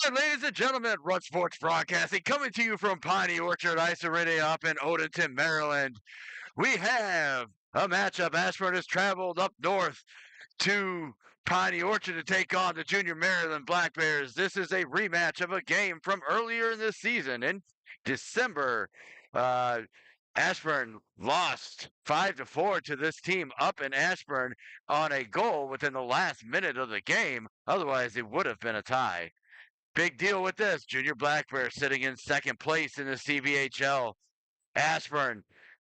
Ladies and gentlemen, Run Sports Broadcasting coming to you from Piney Orchard Ice Arena up in Odenton, Maryland. We have a matchup. Ashburn has traveled up north to Piney Orchard to take on the Junior Maryland Black Bears. This is a rematch of a game from earlier in this season in December. Uh, Ashburn lost 5-4 to this team up in Ashburn on a goal within the last minute of the game. Otherwise, it would have been a tie. Big deal with this. Junior Black Bear sitting in second place in the CBHL. Ashburn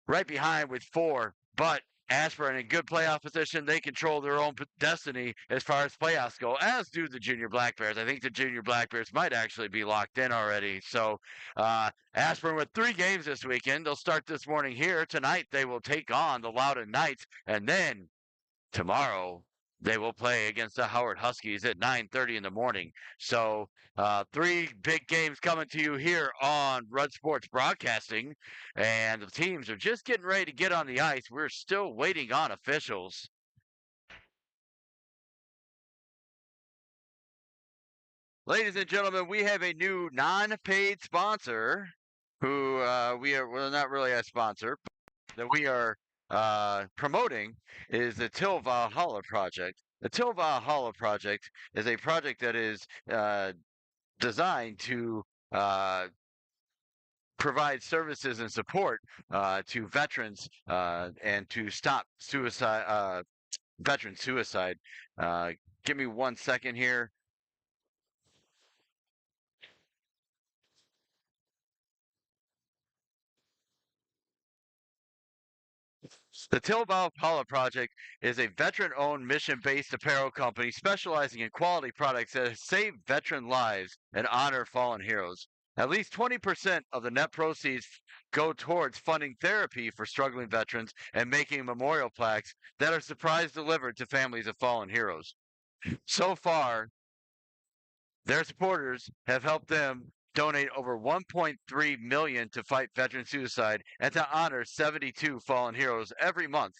right behind with 4, but Ashburn in good playoff position. They control their own destiny as far as playoffs go, as do the Junior Black Bears. I think the Junior Black Bears might actually be locked in already. So Ashburn with 3 games this weekend. They'll start this morning here. Tonight they will take on the Loudoun Knights, and then tomorrow they will play against the Howard Huskies at 9:30 in the morning. So 3 big games coming to you here on Rudd Sports Broadcasting, and the teams are just getting ready to get on the ice. We're still waiting on officials. Ladies and gentlemen, we have a new non-paid sponsor who we are, well, not really a sponsor, but that we are promoting is the Till Valhalla Project. The Till Valhalla Project is a project that is designed to uh, provide services and support to veterans and to stop suicide, veteran suicide. Uh, Give me 1 second here. The Till Valhalla Project is a veteran owned, mission based apparel company specializing in quality products that save veteran lives and honor fallen heroes. At least 20% of the net proceeds go towards funding therapy for struggling veterans and making memorial plaques that are surprise delivered to families of fallen heroes. So far, their supporters have helped them donate over 1.3 million to fight veteran suicide and to honor 72 fallen heroes every month,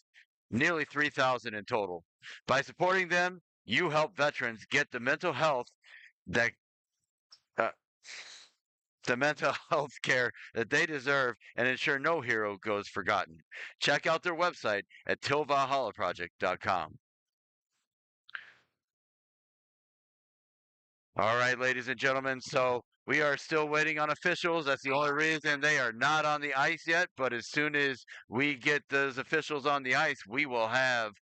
nearly 3,000 in total. By supporting them, you help veterans get that uh, the mental health care that they deserve and ensure no hero goes forgotten. Check out their website at tillvalhallaproject.com. All right, ladies and gentlemen. So we are still waiting on officials. That's the only reason they are not on the ice yet. But as soon as we get those officials on the ice, we will have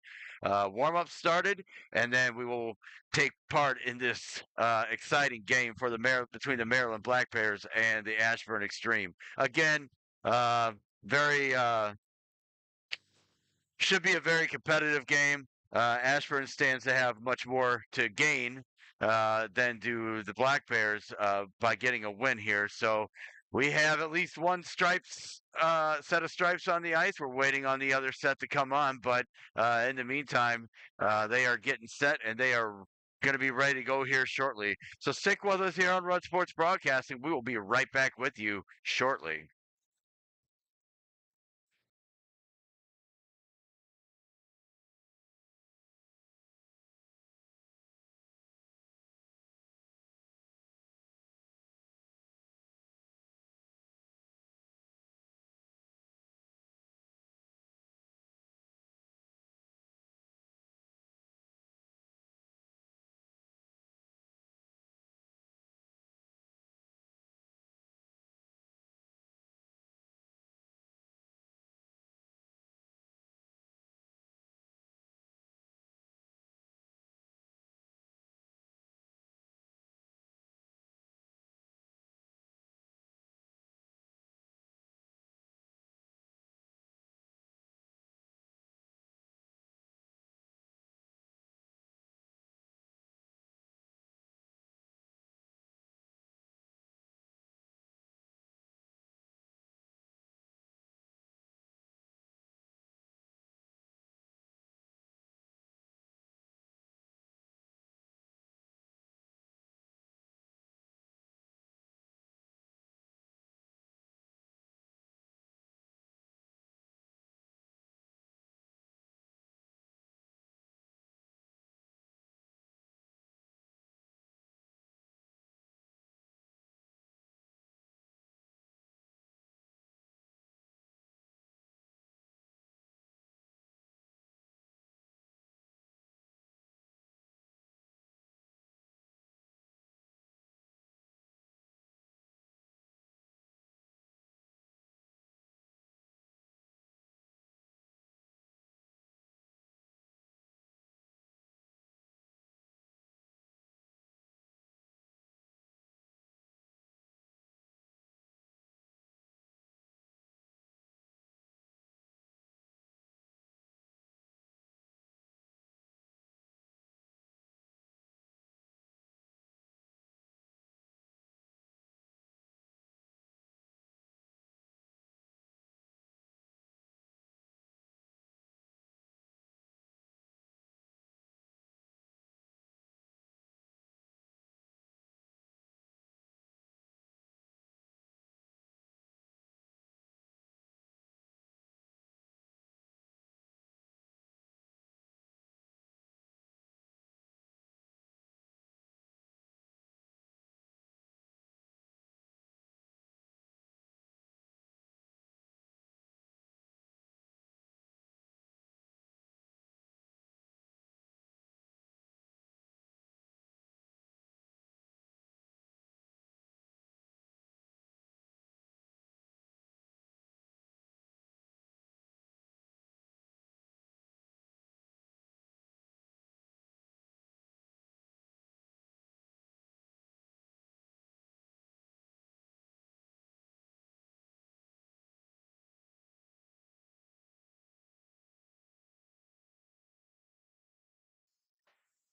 warm up started, and then we will take part in this exciting game for between the Maryland Black Bears and the Ashburn Xtreme. Again, uh, very should be a very competitive game. Ashburn stands to have much more to gain than do the Black Bears by getting a win here. So we have at least one set of stripes on the ice. We're waiting on the other set to come on, but in the meantime, they are getting set and they are going to be ready to go here shortly. So stick with us here on Run Sports Broadcasting. We will be right back with you shortly.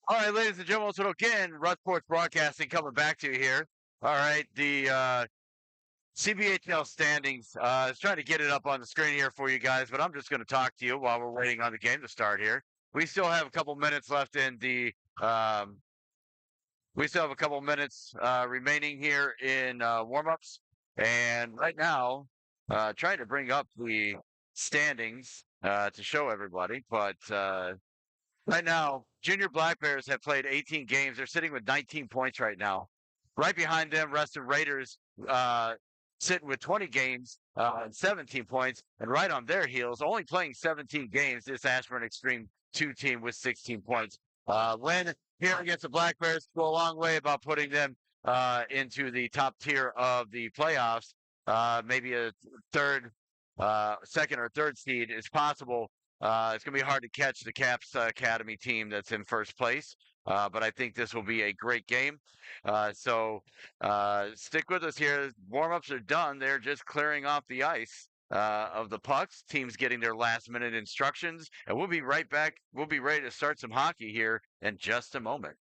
All right, ladies and gentlemen, so again, Rut Sports Broadcasting coming back to you here. All right, the CBHL standings. I was trying to get it up on the screen here for you guys, but I'm just going to talk to you while we're waiting on the game to start here. We still have a couple minutes left in the. We still have a couple minutes remaining here in warm-ups, and right now, trying to bring up the standings to show everybody, but right now, Junior Black Bears have played 18 games. They're sitting with 19 points right now. Right behind them, Reston Raiders uh, sitting with 20 games and 17 points. And right on their heels, only playing 17 games, this Ashburn Xtreme 2 team with 16 points. Win here against the Black Bears go a long way about putting them into the top tier of the playoffs. Maybe a second or third seed is possible. It's going to be hard to catch the Caps Academy team that's in first place, but I think this will be a great game. So stick with us here. Warm-ups are done. They're just clearing off the ice of the pucks. Teams getting their last-minute instructions, and we'll be right back. We'll be ready to start some hockey here in just a moment.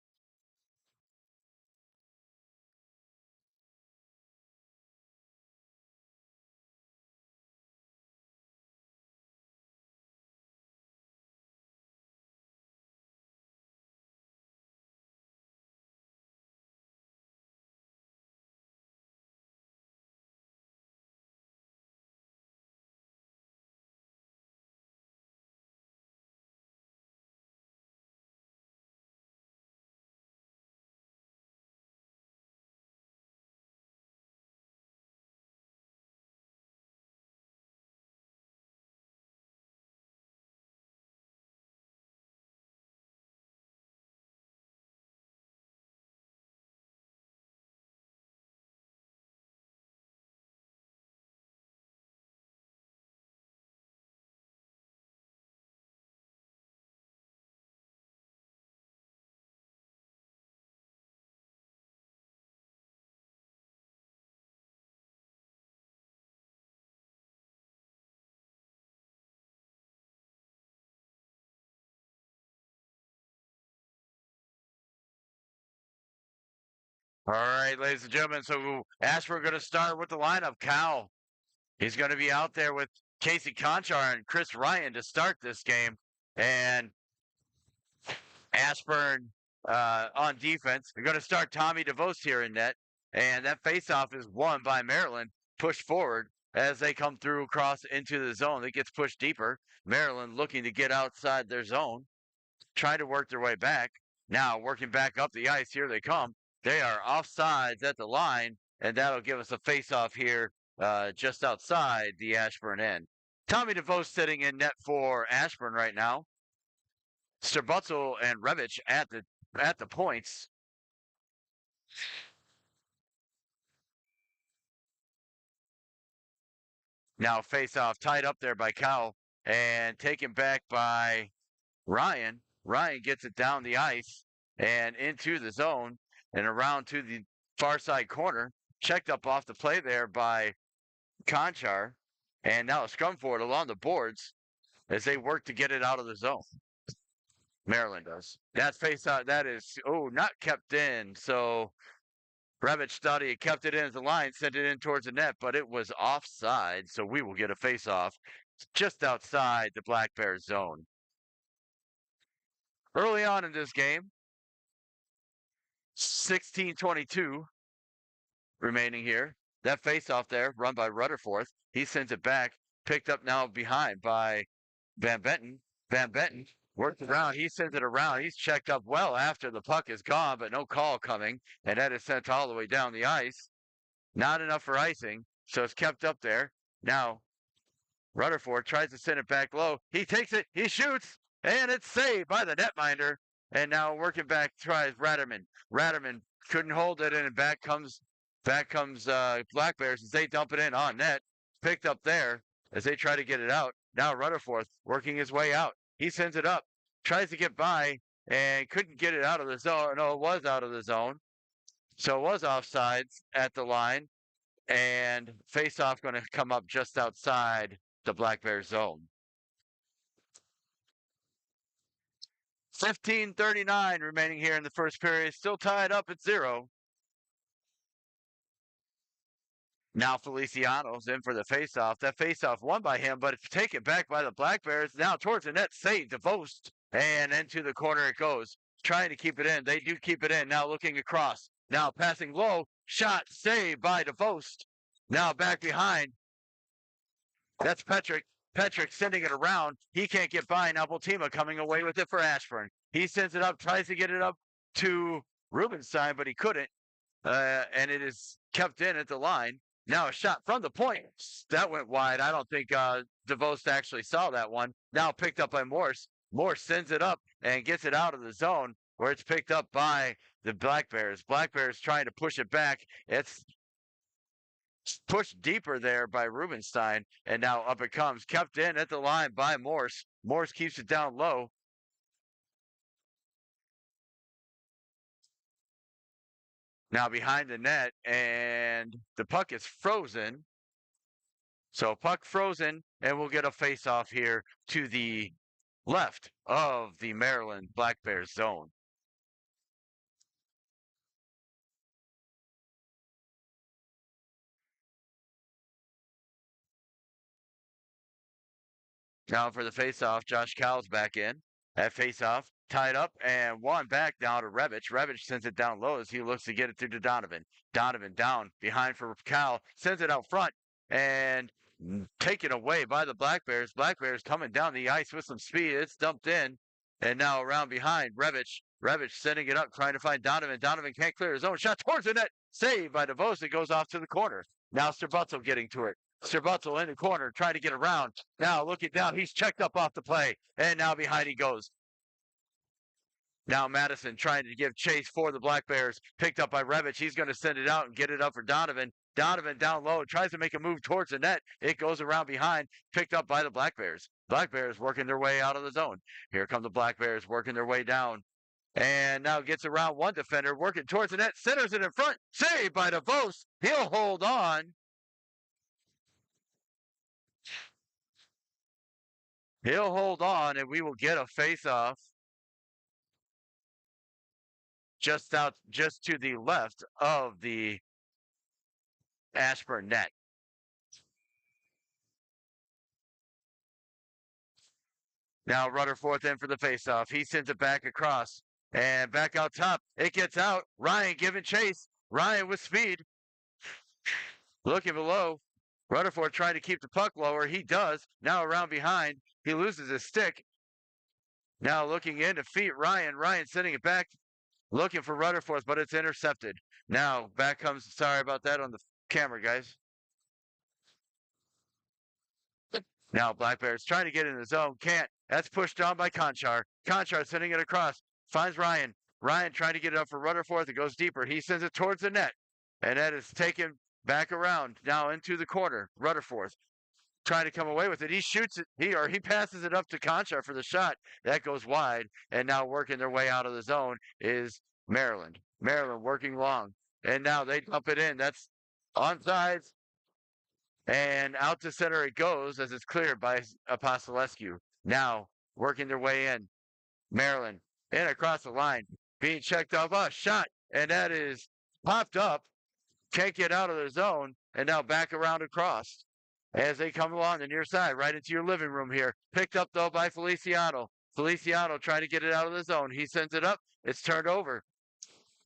All right, ladies and gentlemen. So Ashford going to start with the lineup. Cal, he's going to be out there with Casey Conchar and Chris Ryan to start this game. And Ashburn on defense. They're going to start Tommy DeVos here in net. And that faceoff is won by Maryland, pushed forward as they come through across into the zone. It gets pushed deeper. Maryland looking to get outside their zone, trying to work their way back. Now working back up the ice. Here they come. They are offsides at the line, and that'll give us a faceoff here just outside the Ashburn end. Tommy DeVos sitting in net for Ashburn right now. Sterbutzel and Revich at the points. Now face off tied up there by Cowell and taken back by Ryan. Ryan gets it down the ice and into the zone and around to the far side corner. Checked up off the play there by Conchar. And now a scrum for it along the boards as they work to get it out of the zone. Maryland does. That face out, that is, not kept in. So Revich thought he had kept it in as a line, sent it in towards the net, but it was offside. So we will get a face off just outside the Black Bears zone. Early on in this game, 16:22 remaining here. That face off there, run by Rutherford. He sends it back, picked up now behind by Van Benton. Van Benton worked around. He sends it around. He's checked up well after the puck is gone, but no call coming. And that is sent all the way down the ice. Not enough for icing, so it's kept up there. Now, Rutherford tries to send it back low. He takes it. He shoots, and it's saved by the netminder. And now working back tries Ratterman. Ratterman couldn't hold it, and back comes Black Bears as they dump it in on net. Picked up there as they try to get it out. Now Rutherford working his way out. He sends it up, tries to get by, and couldn't get it out of the zone. No, it was out of the zone. So it was offsides at the line, and face-off going to come up just outside the Black Bears zone. 15:39 remaining here in the first period. Still tied up at 0. Now Feliciano's in for the faceoff. That faceoff won by him, but it's taken back by the Black Bears. Now towards the net, saved DeVost. And into the corner it goes. Trying to keep it in. They do keep it in. Now looking across. Now passing low. Shot saved by DeVost. Now back behind. That's Petrick. Petrick sending it around. He can't get by. Now Bultima coming away with it for Ashburn. He sends it up, tries to get it up to Rubenstein, but he couldn't. And it is kept in at the line. Now a shot from the point. That went wide. I don't think DeVost actually saw that one. Now picked up by Morse. Morse sends it up and gets it out of the zone where it's picked up by the Black Bears. Black Bears trying to push it back. It's pushed deeper there by Rubenstein, and now up it comes. Kept in at the line by Morse. Morse keeps it down low. Now behind the net, and the puck is frozen. So puck frozen, and we'll get a face-off here to the left of the Maryland Black Bears zone. Now for the face-off, Josh Cowell's back in. That face-off tied up and one back down to Revich. Revich sends it down low as he looks to get it through to Donovan. Donovan down behind for Cowell. Sends it out front and taken away by the Black Bears. Black Bears coming down the ice with some speed. It's dumped in. And now around behind, Revich. Revich sending it up, trying to find Donovan. Donovan can't clear his own shot towards the net. Saved by DeVos. It goes off to the corner. Now Sterbutzel getting to it. Sterbutzel in the corner, trying to get around. Now looking down, he's checked up off the play. And now behind he goes. Now Madison trying to give chase for the Black Bears. Picked up by Revich. He's going to send it out and get it up for Donovan. Donovan down low, tries to make a move towards the net. It goes around behind, picked up by the Black Bears. Black Bears working their way out of the zone. Here come the Black Bears working their way down. And now gets around one defender, working towards the net, centers it in front. Saved by DeVos. He'll hold on. He'll hold on, and we will get a face-off just to the left of the Ashburn net. Now Rutherford in for the faceoff. He sends it back across and back out top. It gets out. Ryan giving chase. Ryan with speed. Looking below. Rutherford trying to keep the puck lower. He does. Now around behind. He loses his stick. Now looking in to feet Ryan. Ryan sending it back. Looking for Rutherford, but it's intercepted. Now back comes. Sorry about that on the camera, guys. Now Black Bears trying to get in the zone. Can't. That's pushed down by Conchar. Conchar sending it across. Finds Ryan. Ryan trying to get it up for Rutherford. It goes deeper. He sends it towards the net. And that is taken back around. Now into the corner. Rutherford trying to come away with it. He shoots it. He passes it up to Conchar for the shot. That goes wide. And now working their way out of the zone is Maryland. Maryland working long. And now they dump it in. That's onsides. And out to center it goes as it's cleared by Apostolescu. Now working their way in. Maryland in across the line. Being checked off. Oh, shot. And that is popped up. Can't get out of the zone. And now back around across. As they come along the near side, right into your living room here. Picked up, though, by Feliciano. Feliciano trying to get it out of the zone. He sends it up. It's turned over.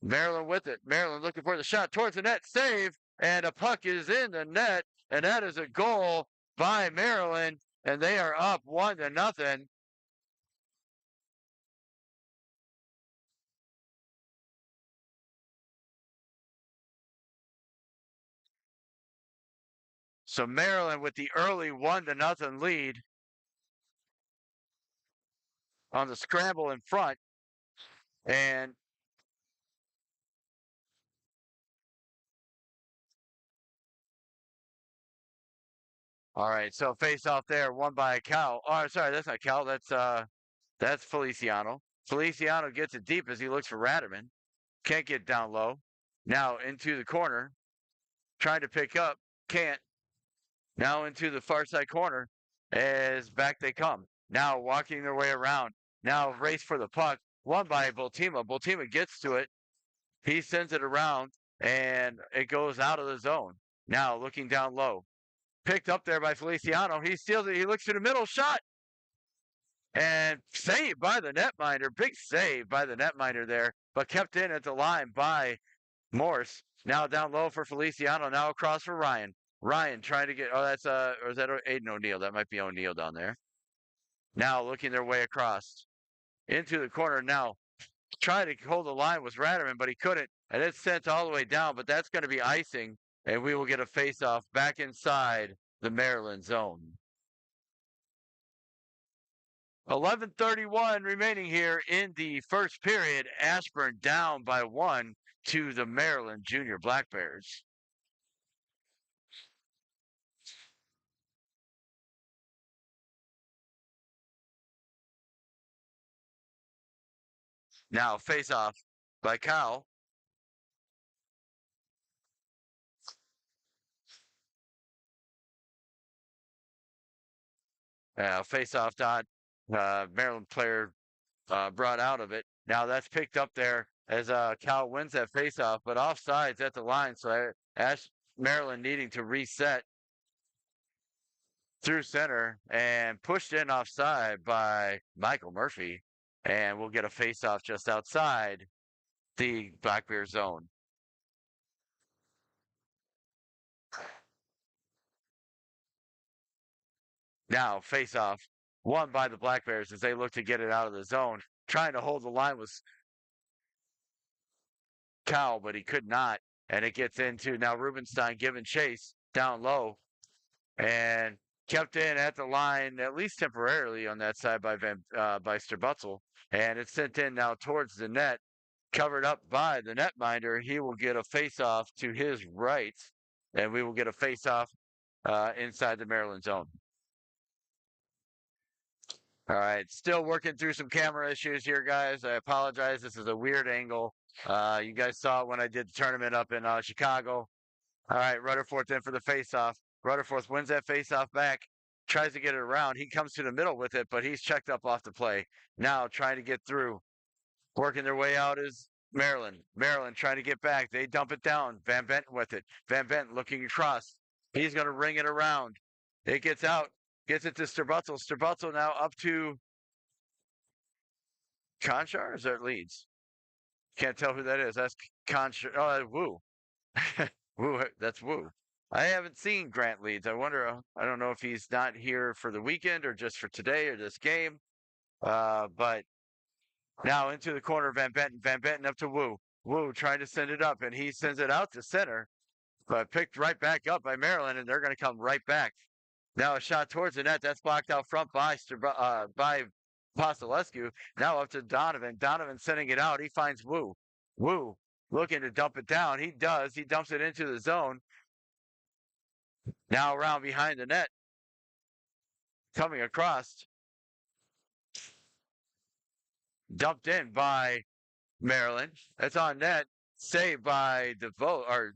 Maryland with it. Maryland looking for the shot towards the net. Save. And a puck is in the net. And that is a goal by Maryland. And they are up 1-0. So Maryland with the early 1-0 lead on the scramble in front. And all right, so face off there, won by Cal. Oh, sorry, that's not Cal. That's Feliciano. Feliciano gets it deep as he looks for Ratterman. Can't get down low. Now into the corner. Trying to pick up. Can't. Now into the far side corner as back they come. Now walking their way around. Now race for the puck. won by Bultima. Bultima gets to it. He sends it around, and it goes out of the zone. Now looking down low. Picked up there by Feliciano. He steals it. He looks to the middle. Shot. And saved by the netminder. Big save by the netminder there, but kept in at the line by Morse. Now down low for Feliciano. Now across for Ryan. Ryan trying to get, or is that Aiden O'Neill? That might be O'Neill down there. Now looking their way across into the corner. Now trying to hold the line was Ratterman, but he couldn't. And it's sent all the way down, but that's going to be icing. And we will get a face-off back inside the Maryland zone. 11:31 remaining here in the first period. Ashburn down by 1 to the Maryland Junior Black Bears. Now face-off by Kyle. Face-off dot. Maryland player brought out of it. Now that's picked up there as Cal wins that faceoff, but offsides at the line. So Maryland needing to reset through center and pushed in offside by Michael Murphy. And we'll get a faceoff just outside the Black Bear zone. Now faceoff won by the Black Bears as they look to get it out of the zone. Trying to hold the line was Cal, but he could not. And it gets into now Rubenstein giving chase down low and kept in at the line, at least temporarily on that side by Sterbutzel. And it's sent in now towards the net, covered up by the netminder. He will get a face-off to his right, and we will get a face-off inside the Maryland zone. All right, still working through some camera issues here, guys. I apologize. This is a weird angle. You guys saw it when I did the tournament up in Chicago. All right, Rutherford in for the face-off. Rutherford wins that face-off back, tries to get it around. He comes to the middle with it, but he's checked up off the play. Now trying to get through. Working their way out is Maryland. Maryland trying to get back. They dump it down. Van Benton with it. Van Benton looking across. He's going to ring it around. It gets out. Gets it to Sterbutzel. Sterbutzel now up to Conchar, or is that Leeds? Can't tell who that is. That's Conchar. Oh, Wu. Wu, that's Wu. I haven't seen Grant Leeds. I wonder, I don't know if he's not here for the weekend or just for today or this game. But now into the corner, Van Benton. Van Benton up to Wu. Wu trying to send it up, and he sends it out to center. But picked right back up by Maryland, and they're going to come right back. Now a shot towards the net. That's blocked out front by Postolescu. Now up to Donovan. Donovan sending it out. He finds Wu. Wu looking to dump it down. He does. He dumps it into the zone. Now around behind the net. Coming across. Dumped in by Maryland. That's on net. Saved by DeVoe. Or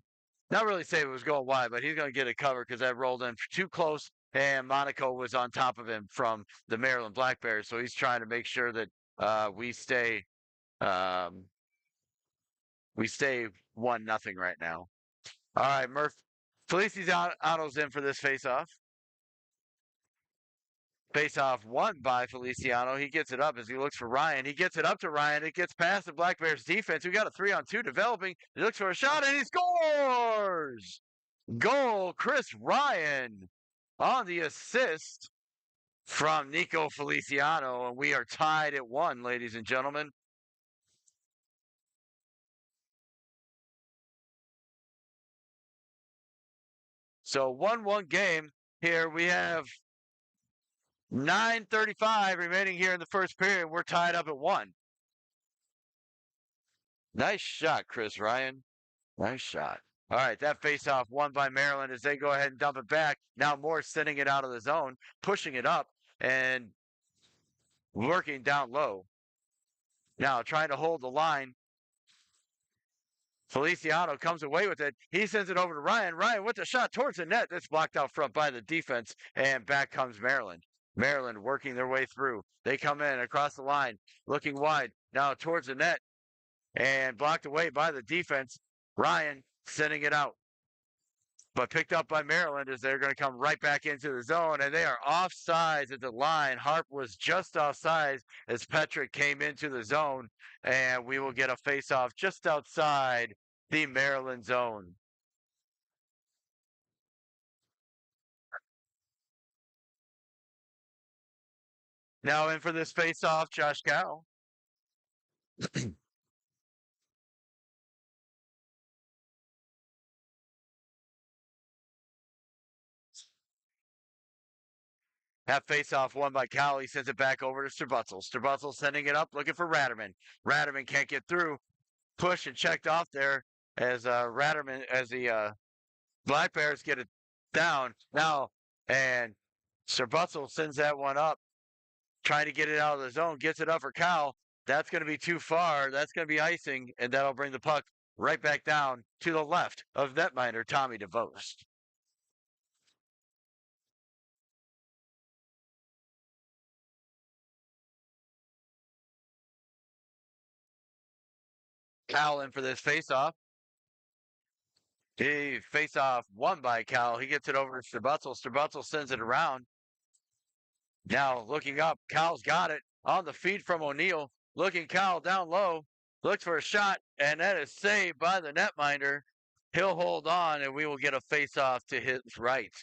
not really saved. It was going wide, but he's going to get it covered because that rolled in too close. And Monaco was on top of him from the Maryland Black Bears. So he's trying to make sure that we stay 1-0 right now. All right, Murph. Feliciano's in for this face-off. Face-off won by Feliciano. He gets it up as he looks for Ryan. He gets it up to Ryan. It gets past the Black Bears defense. We got a 3-on-2 developing. He looks for a shot, and he scores! Goal, Chris Ryan on the assist from Nico Feliciano, and we are tied at 1, ladies and gentlemen. So 1-1 game here. We have 9:35 remaining here in the first period. We're tied up at 1. Nice shot, Chris Ryan. Nice shot. All right, that faceoff won by Maryland as they go ahead and dump it back. Now Moore sending it out of the zone, pushing it up, and working down low. Now trying to hold the line. Feliciano comes away with it. He sends it over to Ryan. Ryan with the shot towards the net. That's blocked out front by the defense, and back comes Maryland. Maryland working their way through. They come in across the line, looking wide. now towards the net and blocked away by the defense. Ryan sending it out, but picked up by Maryland as they're going to come right back into the zone, and they are offsides at the line. Harp was just offsides as Petrick came into the zone, and we will get a face-off just outside the Maryland zone. Now in for this face-off, Josh Cow. Have face-off won by Cal. He sends it back over to Strabutzel. Strabutzel sending it up, looking for Ratterman. Ratterman can't get through. Push and checked off there as Ratterman, as the Black Bears get it down now, and Strabutzel sends that one up, trying to get it out of the zone. Gets it up for Cal. That's going to be too far. That's going to be icing, and that'll bring the puck right back down to the left of netminder Tommy DeVost. Cal in for this face-off. The face-off won by Cal. He gets it over to Strabutzel. Strabutzel sends it around. Now looking up, Cal's got it on the feed from O'Neill. Looking Cal down low, looks for a shot, and that is saved by the netminder. He'll hold on, and we will get a face-off to his right.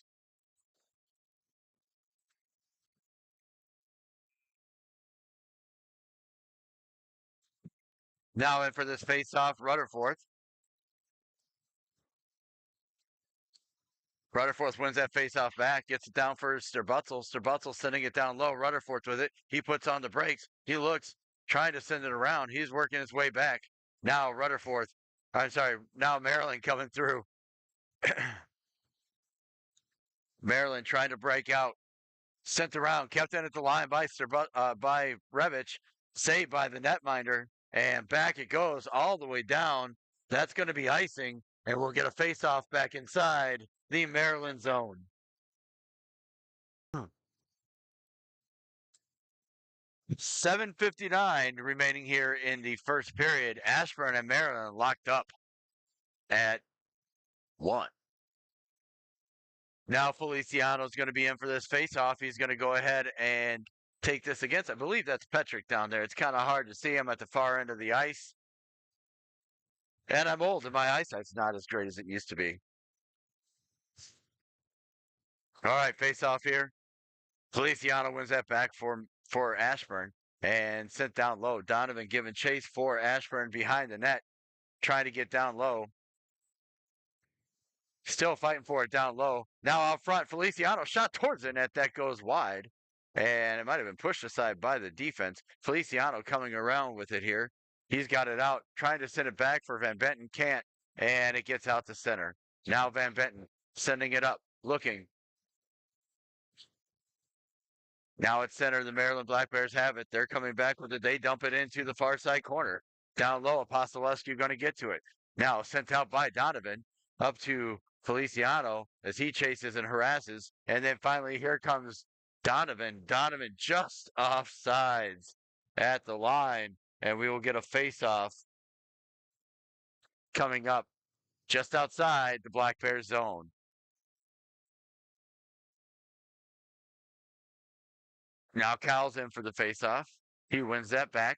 Now in for this face-off, Rutherford. Rutherford wins that face-off back, gets it down for Strabutzel. Strabutzel sending it down low. Rutherford with it. He puts on the brakes. He looks, trying to send it around. He's working his way back. Now Rutherford. I'm sorry. Now Maryland coming through. Maryland trying to break out. Sent around, kept in at the line by by Revich, saved by the netminder, and back it goes all the way down. That's going to be icing, and we'll get a face-off back inside the Maryland zone. 7:59 remaining here in the first period. Ashburn and Maryland locked up at 1. Now Feliciano's going to be in for this face-off. He's going to go ahead and take this against. I believe that's Petrick down there. It's kind of hard to see him at the far end of the ice. And I'm old, and my eyesight's not as great as it used to be. All right, face-off here. Feliciano wins that back for Ashburn and sent down low. Donovan giving chase for Ashburn behind the net, trying to get down low. Still fighting for it down low. Now out front, Feliciano shot towards the net. That goes wide. And it might have been pushed aside by the defense. Feliciano coming around with it here. He's got it out, trying to send it back for Van Benton. Can't. And it gets out to center. Now Van Benton sending it up, looking. Now at center, the Maryland Black Bears have it. They're coming back with it. They dump it into the far side corner. Down low, Apostolescu going to get to it. Now sent out by Donovan up to Feliciano as he chases and harasses. And then finally, here comes Donovan. Donovan just offsides at the line. And we will get a face-off coming up just outside the Black Bears zone. Now Cal's in for the face-off. He wins that back,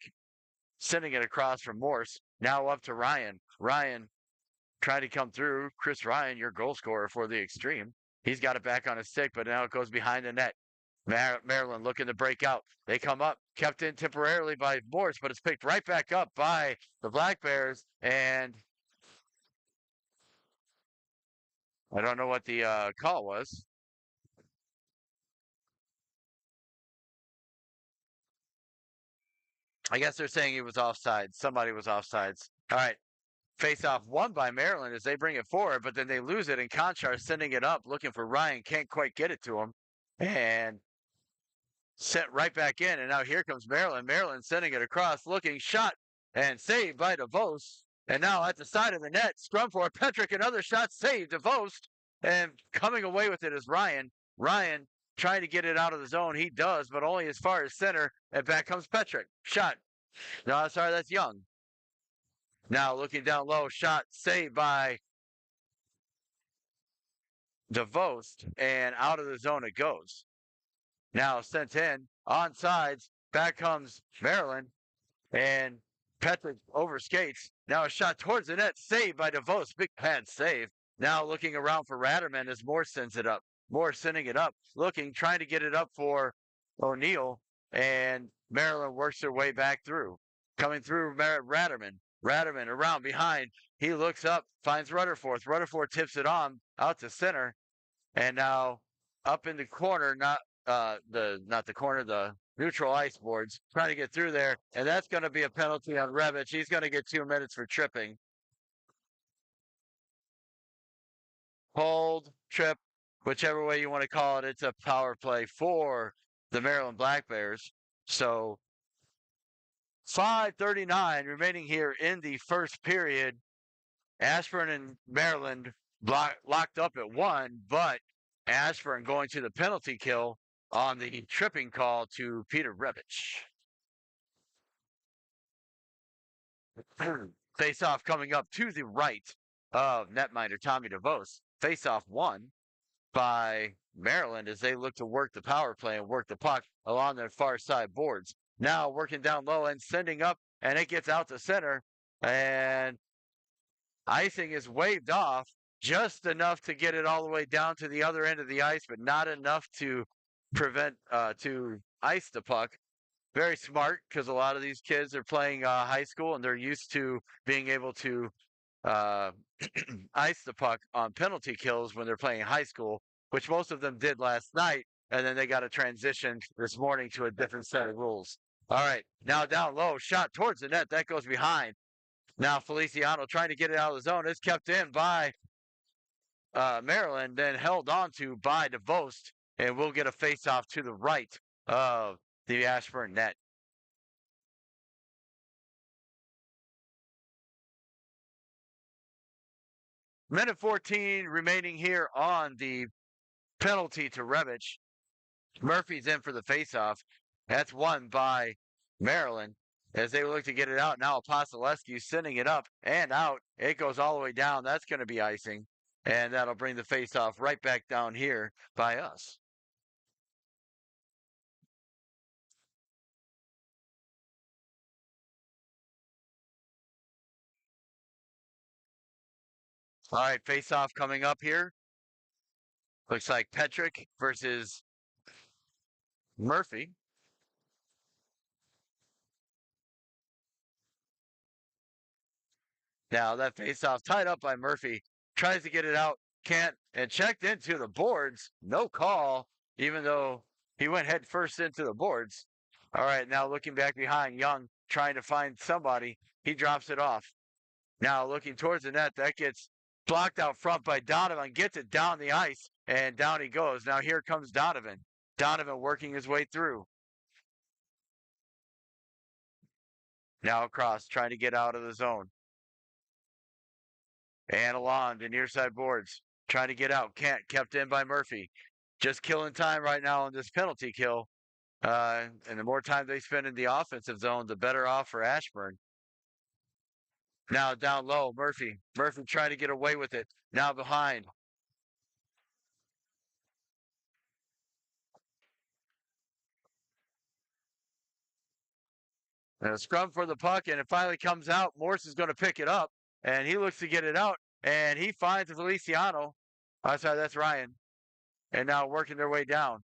sending it across from Morse. Now up to Ryan. Ryan trying to come through. Chris Ryan, your goal scorer for the Xtreme. He's got it back on his stick, but now it goes behind the net. Maryland looking to break out. They come up, kept in temporarily by Morse, but it's picked right back up by the Black Bears. And I don't know what the call was. I guess they're saying he was offside. Somebody was offsides. All right. Face-off won by Maryland as they bring it forward, but then they lose it. And Conchar sending it up, looking for Ryan. Can't quite get it to him. And sent right back in. And now here comes Maryland. Maryland sending it across, looking, shot, and saved by DeVost. And now at the side of the net, scrum for Petrick. Another shot saved. DeVost. And coming away with it is Ryan. Ryan trying to get it out of the zone. He does, but only as far as center. And back comes Petrick. Shot. No, sorry, that's Young. Now looking down low, shot saved by DeVost, and out of the zone it goes. Now sent in, on sides, back comes Maryland, and Petrick overskates. Now a shot towards the net, saved by DeVos. Big pad save. Now looking around for Ratterman as Moore sends it up. Moore sending it up, looking, trying to get it up for O'Neill, and Maryland works their way back through. Coming through Ratterman. Ratterman around behind. He looks up, finds Rutherford. Rutherford tips it on out to center, and now up in the corner, not the corner, the neutral ice boards, trying to get through there, and that's going to be a penalty on Revich. He's going to get 2 minutes for tripping. Hold, trip, whichever way you want to call it. It's a power play for the Maryland Black Bears. So 5:39 remaining here in the first period. Ashburn and Maryland locked up at 1, but Ashburn going to the penalty kill on the tripping call to Peter Revich. Face-off coming up to the right of netminder Tommy DeVos. Face-off won by Maryland as they look to work the power play and work the puck along their far side boards. Now working down low and sending up, and it gets out to center, and icing is waved off just enough to get it all the way down to the other end of the ice, but not enough to prevent to ice the puck. Very smart, because a lot of these kids are playing high school and they're used to being able to ice the puck on penalty kills when they're playing high school, which most of them did last night, and then they got to transition this morning to a different set of rules. All right, now down low, shot towards the net. That goes behind. Now Feliciano trying to get it out of the zone. It's kept in by Maryland, then held on to by DeVost, and we'll get a face-off to the right of the Ashburn net. Minute 14 remaining here on the penalty to Revich. Murphy's in for the face-off. That's won by Maryland as they look to get it out. Now Apostolescu sending it up and out. It goes all the way down. That's going to be icing, and that'll bring the face-off right back down here by us. All right, face-off coming up here. Looks like Petrick versus Murphy. Now that face-off tied up by Murphy. Tries to get it out, can't, and checked into the boards. No call, even though he went head first into the boards. All right, now looking back behind, Young trying to find somebody. He drops it off. Now looking towards the net, that gets blocked out front by Donovan, gets it down the ice, and down he goes. Now here comes Donovan. Donovan working his way through. Now across, trying to get out of the zone. And along to near side boards, trying to get out. Can't, kept in by Murphy. Just killing time right now on this penalty kill. And the more time they spend in the offensive zone, the better off for Ashburn. Now down low, Murphy. Murphy trying to get away with it. Now behind. And a scrum for the puck, and it finally comes out. Morse is going to pick it up, and he looks to get it out, and he finds Feliciano. Oh, sorry, that's Ryan. And now working their way down.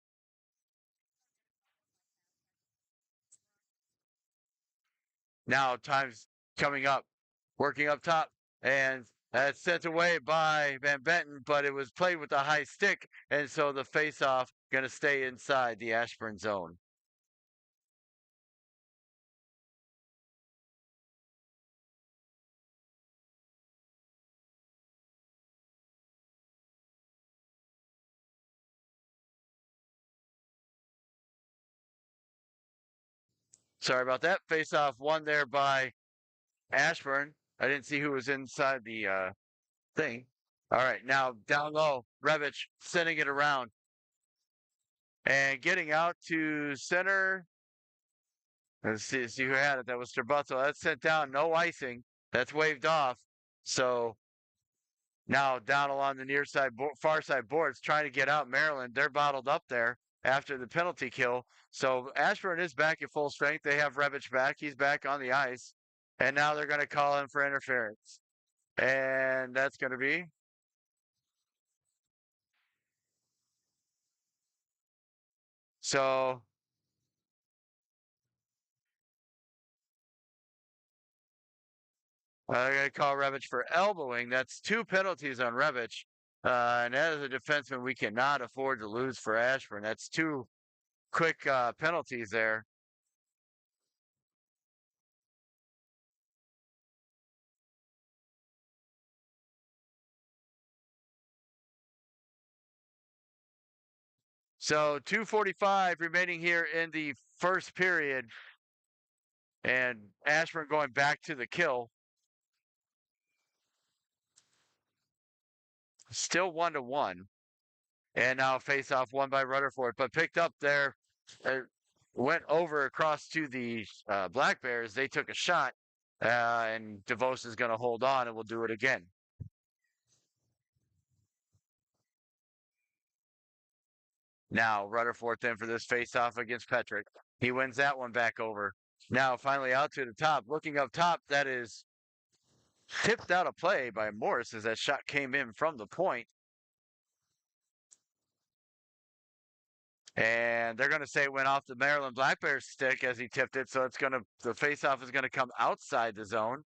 Now time's coming up, working up top, and that's sent away by Van Benton, but it was played with a high stick, and so the face-off going to stay inside the Ashburn zone. Sorry about that. Face-off won there by Ashburn. I didn't see who was inside the thing. All right, now down low, Revich sending it around and getting out to center. Let's see who had it. That was Strabuzzo. That's sent down. No icing. That's waved off. So now down along the near side, far side boards, trying to get out Maryland. They're bottled up there after the penalty kill. So Ashburn is back at full strength. They have Rebich back. He's back on the ice. And now they're going to call him for interference. And that's going to be so they're going to call Rebich for elbowing. That's 2 penalties on Rebich. And as a defenseman, we cannot afford to lose for Ashburn. That's 2 quick penalties there. So 2:45 remaining here in the first period, and Ashburn going back to the kill. Still 1-1, and now face off won by Rutherford, but picked up there. Went over across to the Black Bears. They took a shot, and DeVos is going to hold on, and we'll do it again. Now Rutherford in for this face-off against Petrick. He wins that one back over. Now finally out to the top. Looking up top, that is tipped out of play by Morris as that shot came in from the point. And they're going to say it went off the Maryland Black Bears stick as he tipped it. So it's going to, the faceoff is going to come outside the zone.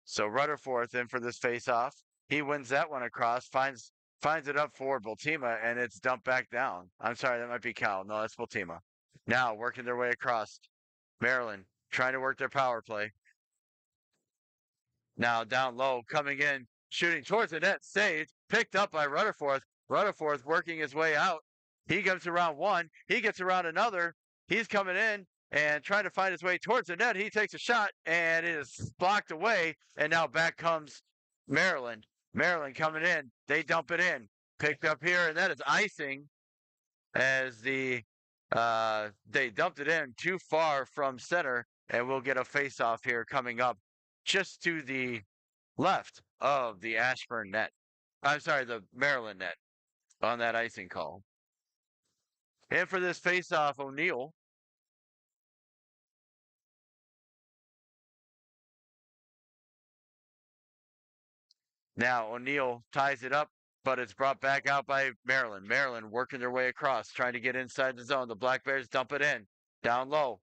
So Rutherford in for this faceoff. He wins that one across, finds it up for Bultima, and it's dumped back down. I'm sorry, that might be Cal. No, that's Bultima. Now working their way across. Maryland trying to work their power play. Now down low, coming in, shooting towards the net, saved, picked up by Rutherford. Rutherford working his way out. He comes around one, he gets around another. He's coming in and trying to find his way towards the net. He takes a shot and it is blocked away. And now back comes Maryland. Maryland coming in. They dump it in. Picked up here, and that is icing as they dumped it in too far from center, and we'll get a face-off here coming up just to the left of the Ashburn net. I'm sorry, the Maryland net on that icing call. And for this face-off, O'Neill. Now O'Neill ties it up, but it's brought back out by Maryland. Maryland working their way across, trying to get inside the zone. The Black Bears dump it in, down low.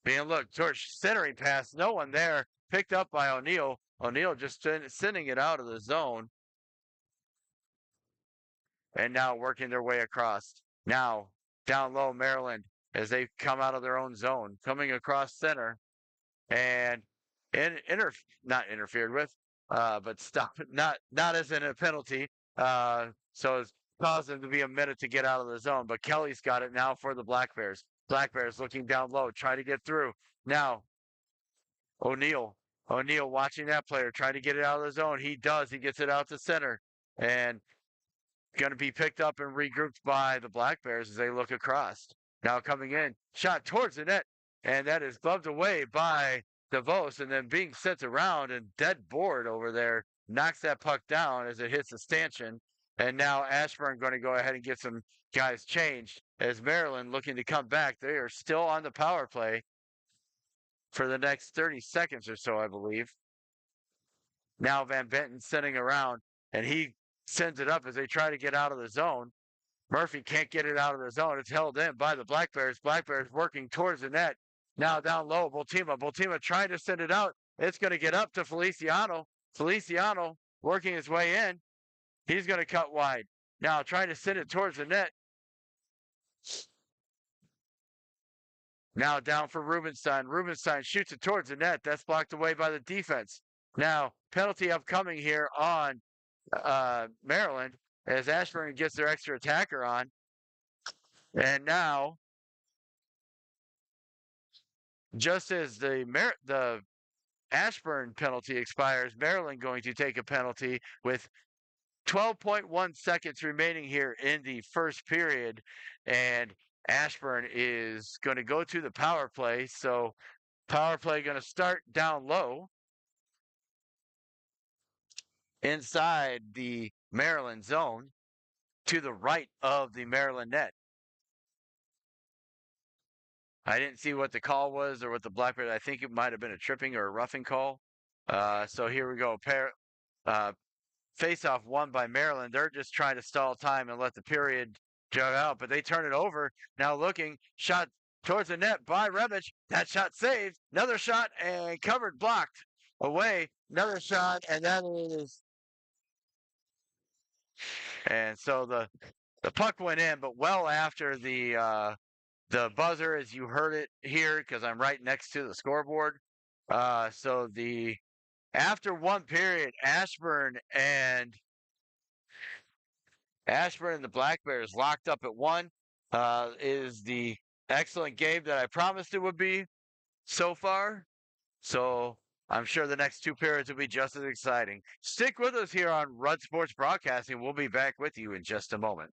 Being looked, George centering pass, no one there. Picked up by O'Neill. O'Neill just sending it out of the zone. And now working their way across. Now down low, Maryland, as they come out of their own zone, coming across center. And not interfered with, but stop, not as in a penalty. So it's caused them to be a minute to get out of the zone. But Kelly's got it now for the Black Bears. Black Bears looking down low, trying to get through. Now O'Neill watching that player, trying to get it out of the zone. He does. He gets it out to center, and going to be picked up and regrouped by the Black Bears as they look across. Now coming in, shot towards the net, and that is gloved away by DeVos, and then being sent around and dead board over there knocks that puck down as it hits the stanchion. And now Ashburn going to go ahead and get some guys changed as Maryland looking to come back. They are still on the power play for the next 30 seconds or so, I believe. Now Van Benton sending around, and he sends it up as they try to get out of the zone. Murphy can't get it out of the zone. It's held in by the Black Bears. Black Bears working towards the net. Now down low, Bultima trying to send it out. It's going to get up to Feliciano. Feliciano working his way in. He's going to cut wide. Now trying to send it towards the net. Now down for Rubenstein. Rubenstein shoots it towards the net. That's blocked away by the defense. Now penalty upcoming here on Maryland as Ashburn gets their extra attacker on. And now, just as the Ashburn penalty expires, Maryland going to take a penalty with 12.1 seconds remaining here in the first period, and Ashburn is going to go to the power play. So, power play going to start down low inside the Maryland zone to the right of the Maryland net. I didn't see what the call was or what the Blackbird. I think it might have been a tripping or a roughing call. So here we go. Uh, Face-off won by Maryland. They're just trying to stall time and let the period jug out, but they turn it over. Now looking, shot towards the net by Rebic. That shot saved. Another shot and covered, blocked away. Another shot, and that is. And so the puck went in, but well after the buzzer, as you heard it here, because I'm right next to the scoreboard. So the after one period, Ashburn and the Black Bears locked up at one. Is the excellent game that I promised it would be so far. So I'm sure the next two periods will be just as exciting. Stick with us here on Rud Sports Broadcasting. We'll be back with you in just a moment.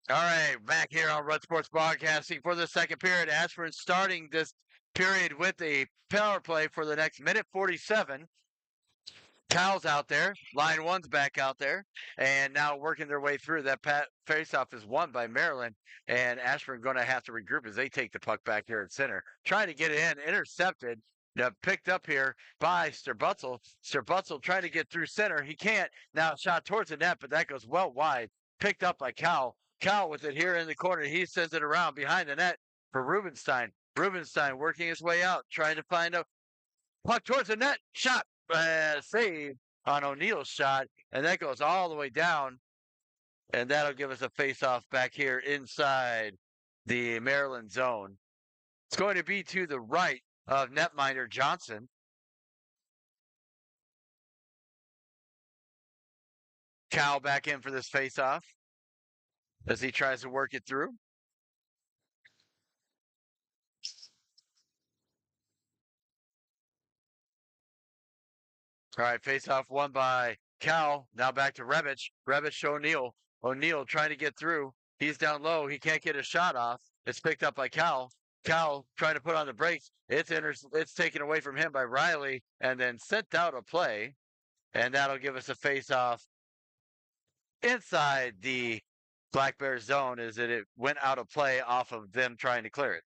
All right, back here on Rud Sports Broadcasting for the second period. Ashford starting this period with a power play for the next minute 47. Cal's out there. Line one's back out there. And now working their way through. That faceoff is won by Maryland. And Ashburn going to have to regroup as they take the puck back here at center. Trying to get it in. Intercepted. Picked up here by Sterbutzel. Sterbutzel trying to get through center. He can't. Now shot towards the net, but that goes well wide. Picked up by Cal. Cal with it here in the corner. He sends it around behind the net for Rubenstein. Rubenstein working his way out. Trying to find a puck towards the net. Shot. Save on O'Neill's shot, and that goes all the way down, and that'll give us a face-off back here inside the Maryland zone. It's going to be to the right of netminder Johnson. Cal back in for this face-off as he tries to work it through. All right, face-off won by Cal. Now back to Rebic. Rebic to O'Neill. O'Neill trying to get through. He's down low. He can't get a shot off. It's picked up by Cal. Cal trying to put on the brakes. It's taken away from him by Riley and then sent out a play. And that'll give us a face-off inside the Black Bears zone as it went out of play off of them trying to clear it.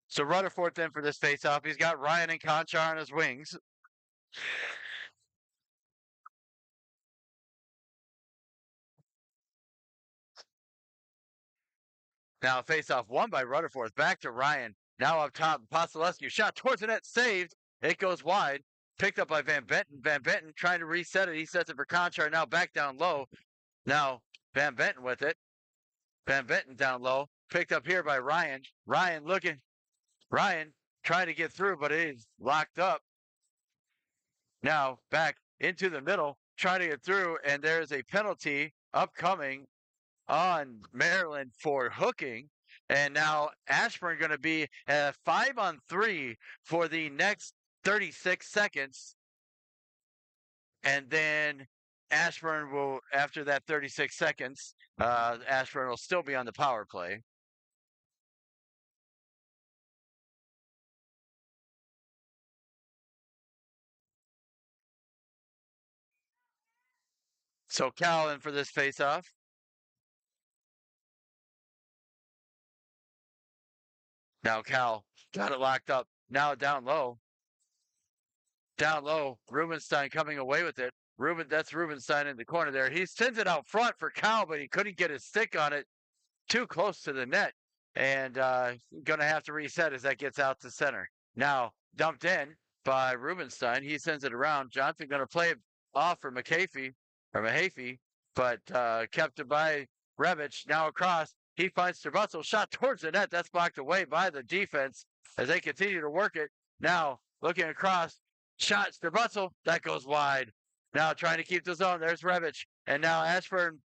So Rutherford in for this face-off. He's got Ryan and Conchar on his wings. Now face-off won by Rutherford. Back to Ryan. Now up top, Pasolescu shot towards the net, saved. It goes wide. Picked up by Van Benton. Van Benton trying to reset it. He sets it for Conchar. Now back down low. Now Van Benton with it. Van Benton down low. Picked up here by Ryan. Ryan looking. Ryan trying to get through, but it is locked up. Now back into the middle, trying to get through, and there's a penalty upcoming on Maryland for hooking. And now Ashburn going to be at 5-on-3 for the next 36 seconds. And then Ashburn will, after that 36 seconds, Ashburn will still be on the power play. So Cal in for this face-off. Now Cal got it locked up. Now down low. Down low. Rubenstein coming away with it. That's Rubenstein in the corner there. He sends it out front for Cal, but he couldn't get his stick on it. Too close to the net. And going to have to reset as that gets out to center. Now dumped in by Rubenstein. He sends it around. Johnson going to play it off for Mahaffey, but kept it by Revich. Now across. He finds Strabutzel. Shot towards the net. That's blocked away by the defense as they continue to work it. Now looking across. Shot Strabutzel. That goes wide. Now trying to keep the zone. There's Revich. And now Ashburn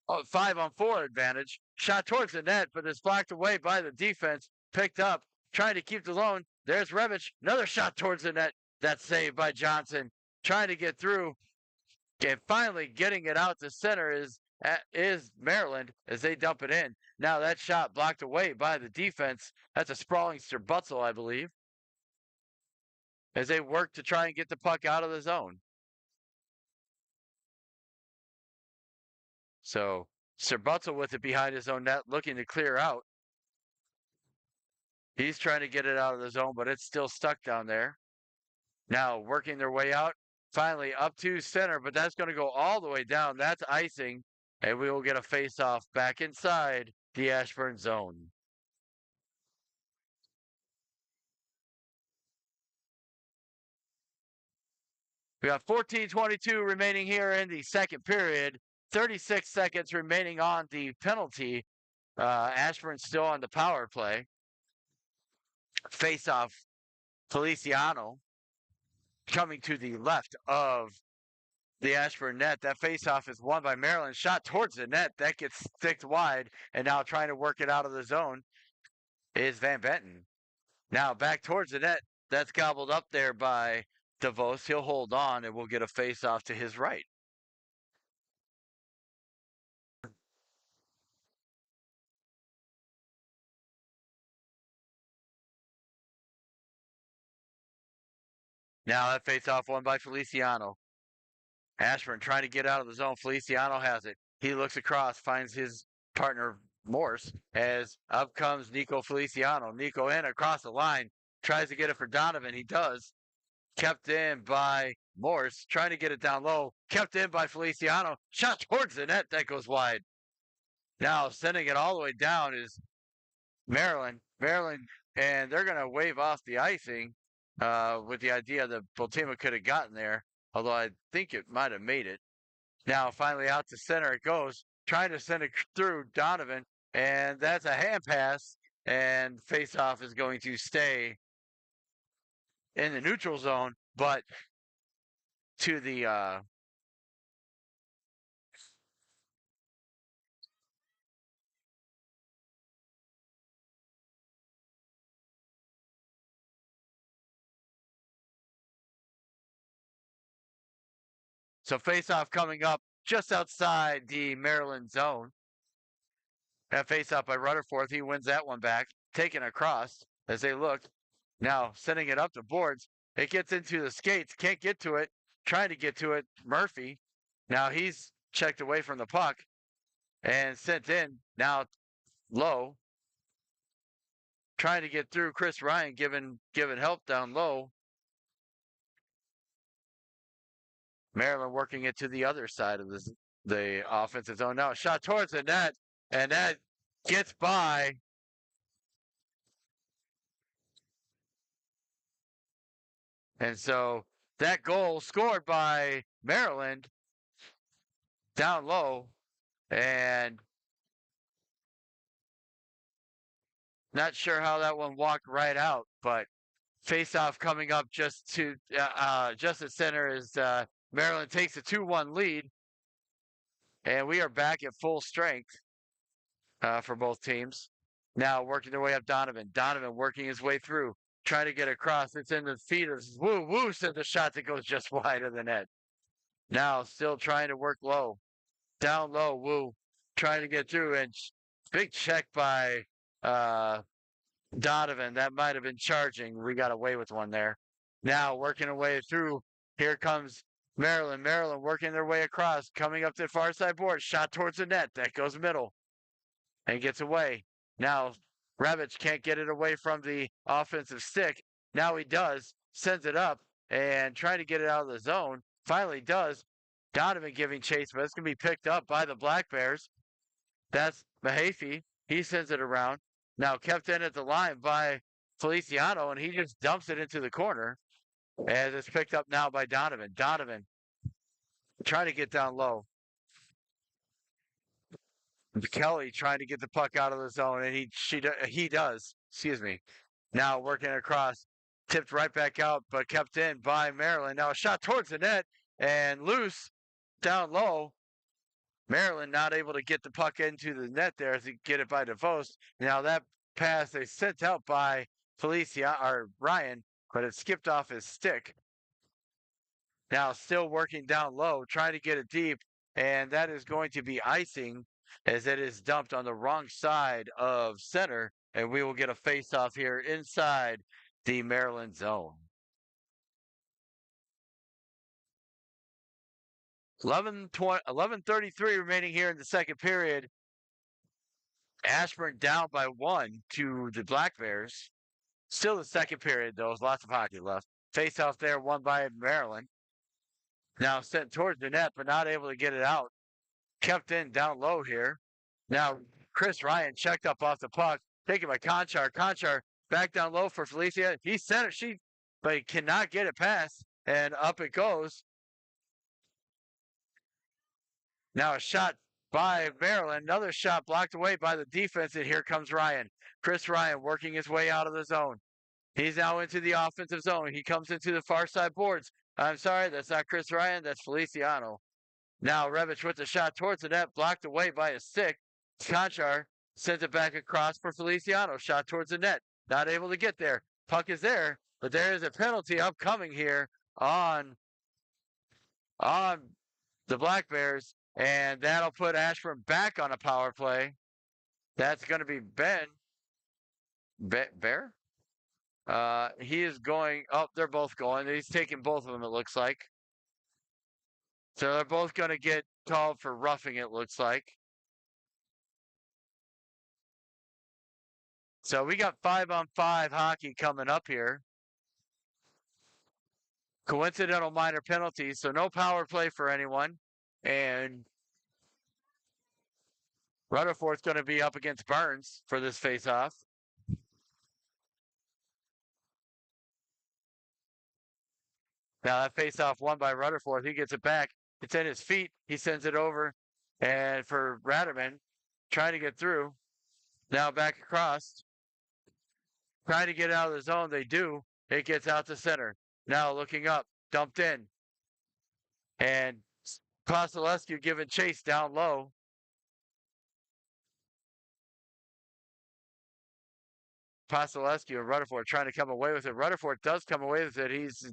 5-on-4 advantage. Shot towards the net, but it's blocked away by the defense. Picked up, trying to keep the zone. There's Revich. Another shot towards the net. That's saved by Johnson. Trying to get through. And finally getting it out to center is Maryland as they dump it in. Now that shot blocked away by the defense. That's a sprawling Strabutzel, I believe, as they work to try and get the puck out of the zone. So Strabutzel with it behind his own net, looking to clear out. He's trying to get it out of the zone, but it's still stuck down there. Now working their way out. Finally up to center, but that's going to go all the way down. That's icing, and we will get a face-off back inside the Ashburn zone. We got 14:22 remaining here in the second period. 36 seconds remaining on the penalty. Ashburn still on the power play. Face-off, Feliciano coming to the left of the Ashburn net. That face-off is won by Maryland. Shot towards the net. That gets sticked wide, and now trying to work it out of the zone is Van Benton. Now back towards the net. That's gobbled up there by DeVos. He'll hold on, and we'll get a face-off to his right. Now that face-off won by Feliciano. Ashburn trying to get out of the zone. Feliciano has it. He looks across, finds his partner Morse, as up comes Nico Feliciano. Nico in across the line, tries to get it for Donovan. He does. Kept in by Morse, trying to get it down low. Kept in by Feliciano. Shot towards the net. That goes wide. Now sending it all the way down is Maryland. And they're going to wave off the icing with the idea that Bultima could have gotten there, although I think it might have made it. Now finally out to center it goes, trying to send it through Donovan, and that's a hand pass, and face-off is going to stay in the neutral zone, but to the so face-off coming up just outside the Maryland zone. That face-off by Rutherford. He wins that one back. Taken across as they look. Now sending it up the boards. It gets into the skates. Can't get to it. Trying to get to it. Murphy. Now he's checked away from the puck and sent in. Now low. Trying to get through Chris Ryan, giving help down low. Maryland working it to the other side of the offensive zone. Now a shot towards the net, and that gets by. And so that goal scored by Maryland down low, and not sure how that one walked right out, but face-off coming up just at center as Maryland takes a 2-1 lead, and we are back at full strength for both teams. Now working their way up Donovan. Donovan working his way through, trying to get across. It's in the feet of Woo. Woo sends a shot that goes just wide of the net. Now still trying to work low. Down low, Woo trying to get through, and big check by Donovan. That might have been charging. We got away with one there. Now working away through. Here comes Maryland. Maryland working their way across, coming up to the far side board. Shot towards the net. That goes middle and gets away. Now Revich can't get it away from the offensive stick. Now he does, sends it up, and trying to get it out of the zone. Finally does. Donovan giving chase, but it's going to be picked up by the Black Bears. That's Mahaffey. He sends it around. Now kept in at the line by Feliciano, and he just dumps it into the corner as it's picked up now by Donovan. Donovan trying to get down low. Kelly trying to get the puck out of the zone, and he does. Excuse me. Now working across, tipped right back out, but kept in by Maryland. Now a shot towards the net and loose down low. Maryland not able to get the puck into the net there as he get it by DeVos. Now that pass they sent out by Felicia or Ryan, but it skipped off his stick. Now still working down low, trying to get it deep, and that is going to be icing as it is dumped on the wrong side of center, and we will get a face-off here inside the Maryland zone. 11:33 remaining here in the second period. Ashburn down by 1 to the Black Bears. Still the second period, though. There's lots of hockey left. Face-off there, won by Maryland. Now sent towards the net, but not able to get it out. Kept in down low here. Now Chris Ryan checked up off the puck, taken by Conchar. Conchar back down low for Felicia. He sent it, but he cannot get it past, and up it goes. Now a shot by Maryland. Another shot blocked away by the defense, and here comes Ryan. Chris Ryan working his way out of the zone. He's now into the offensive zone. He comes into the far side boards. I'm sorry, that's not Chris Ryan. That's Feliciano. Now Revich with the shot towards the net, blocked away by a stick. Conchar sends it back across for Feliciano. Shot towards the net. Not able to get there. Puck is there, but there is a penalty upcoming here on the Black Bears, and that'll put Ashburn back on a power play. That's going to be Ben. Bear? He is going. Oh, they're both going. He's taking both of them, it looks like. So they're both going to get called for roughing, it looks like. So we got 5-on-5 hockey coming up here. Coincidental minor penalties, so no power play for anyone. And Rutherford's going to be up against Burns for this face-off. Now that face-off won by Rutherford. He gets it back. It's in his feet. He sends it over. And for Ratterman, trying to get through. Now back across. Trying to get out of the zone. They do. It gets out to center. Now looking up. Dumped in. And Koselescu giving chase down low. Koselescu and Rutherford trying to come away with it. Rutherford does come away with it. He's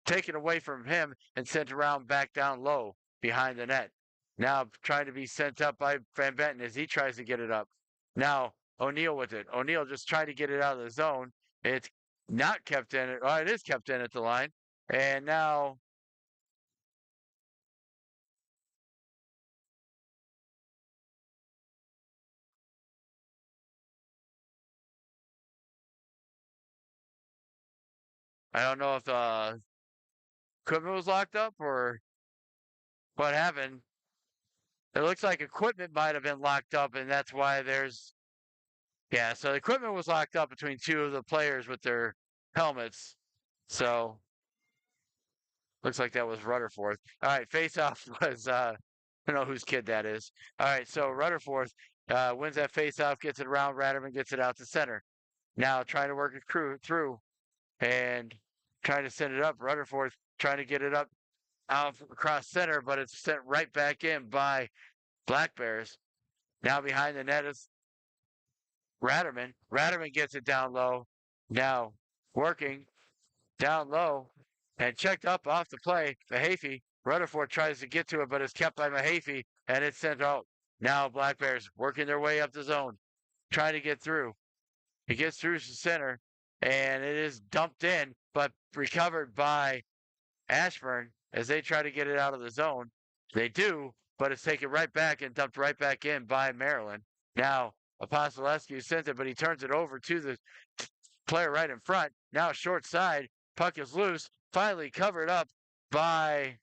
taken away from him and sent around back down low behind the net. Now trying to be sent up by Van Benton as he tries to get it up. Now O'Neill with it. O'Neill just trying to get it out of the zone. It's not kept in. Oh, it is kept in at the line. And now I don't know if the equipment was locked up or what happened. It looks like equipment might have been locked up, and that's why there's... Yeah, so the equipment was locked up between two of the players with their helmets. So, looks like that was Rutherford. All right, face-off was, I don't know whose kid that is. All right, so Rutherford wins that face-off, gets it around, Ratterman gets it out to center. Now trying to work it through and trying to send it up. Rutherford trying to get it up out across center, but it's sent right back in by Black Bears. Now behind the net is Ratterman. Ratterman gets it down low. Now working down low and checked up off the play. Mahaffey. Rutherford tries to get to it, but it's kept by Mahaffey, and it's sent out. Now Black Bears working their way up the zone, trying to get through. He gets through the center, and it is dumped in, but recovered by Ashburn as they try to get it out of the zone. They do, but it's taken right back and dumped right back in by Maryland. Now Apostolescu sends it, but he turns it over to the player right in front. Now short side, puck is loose. Finally covered up by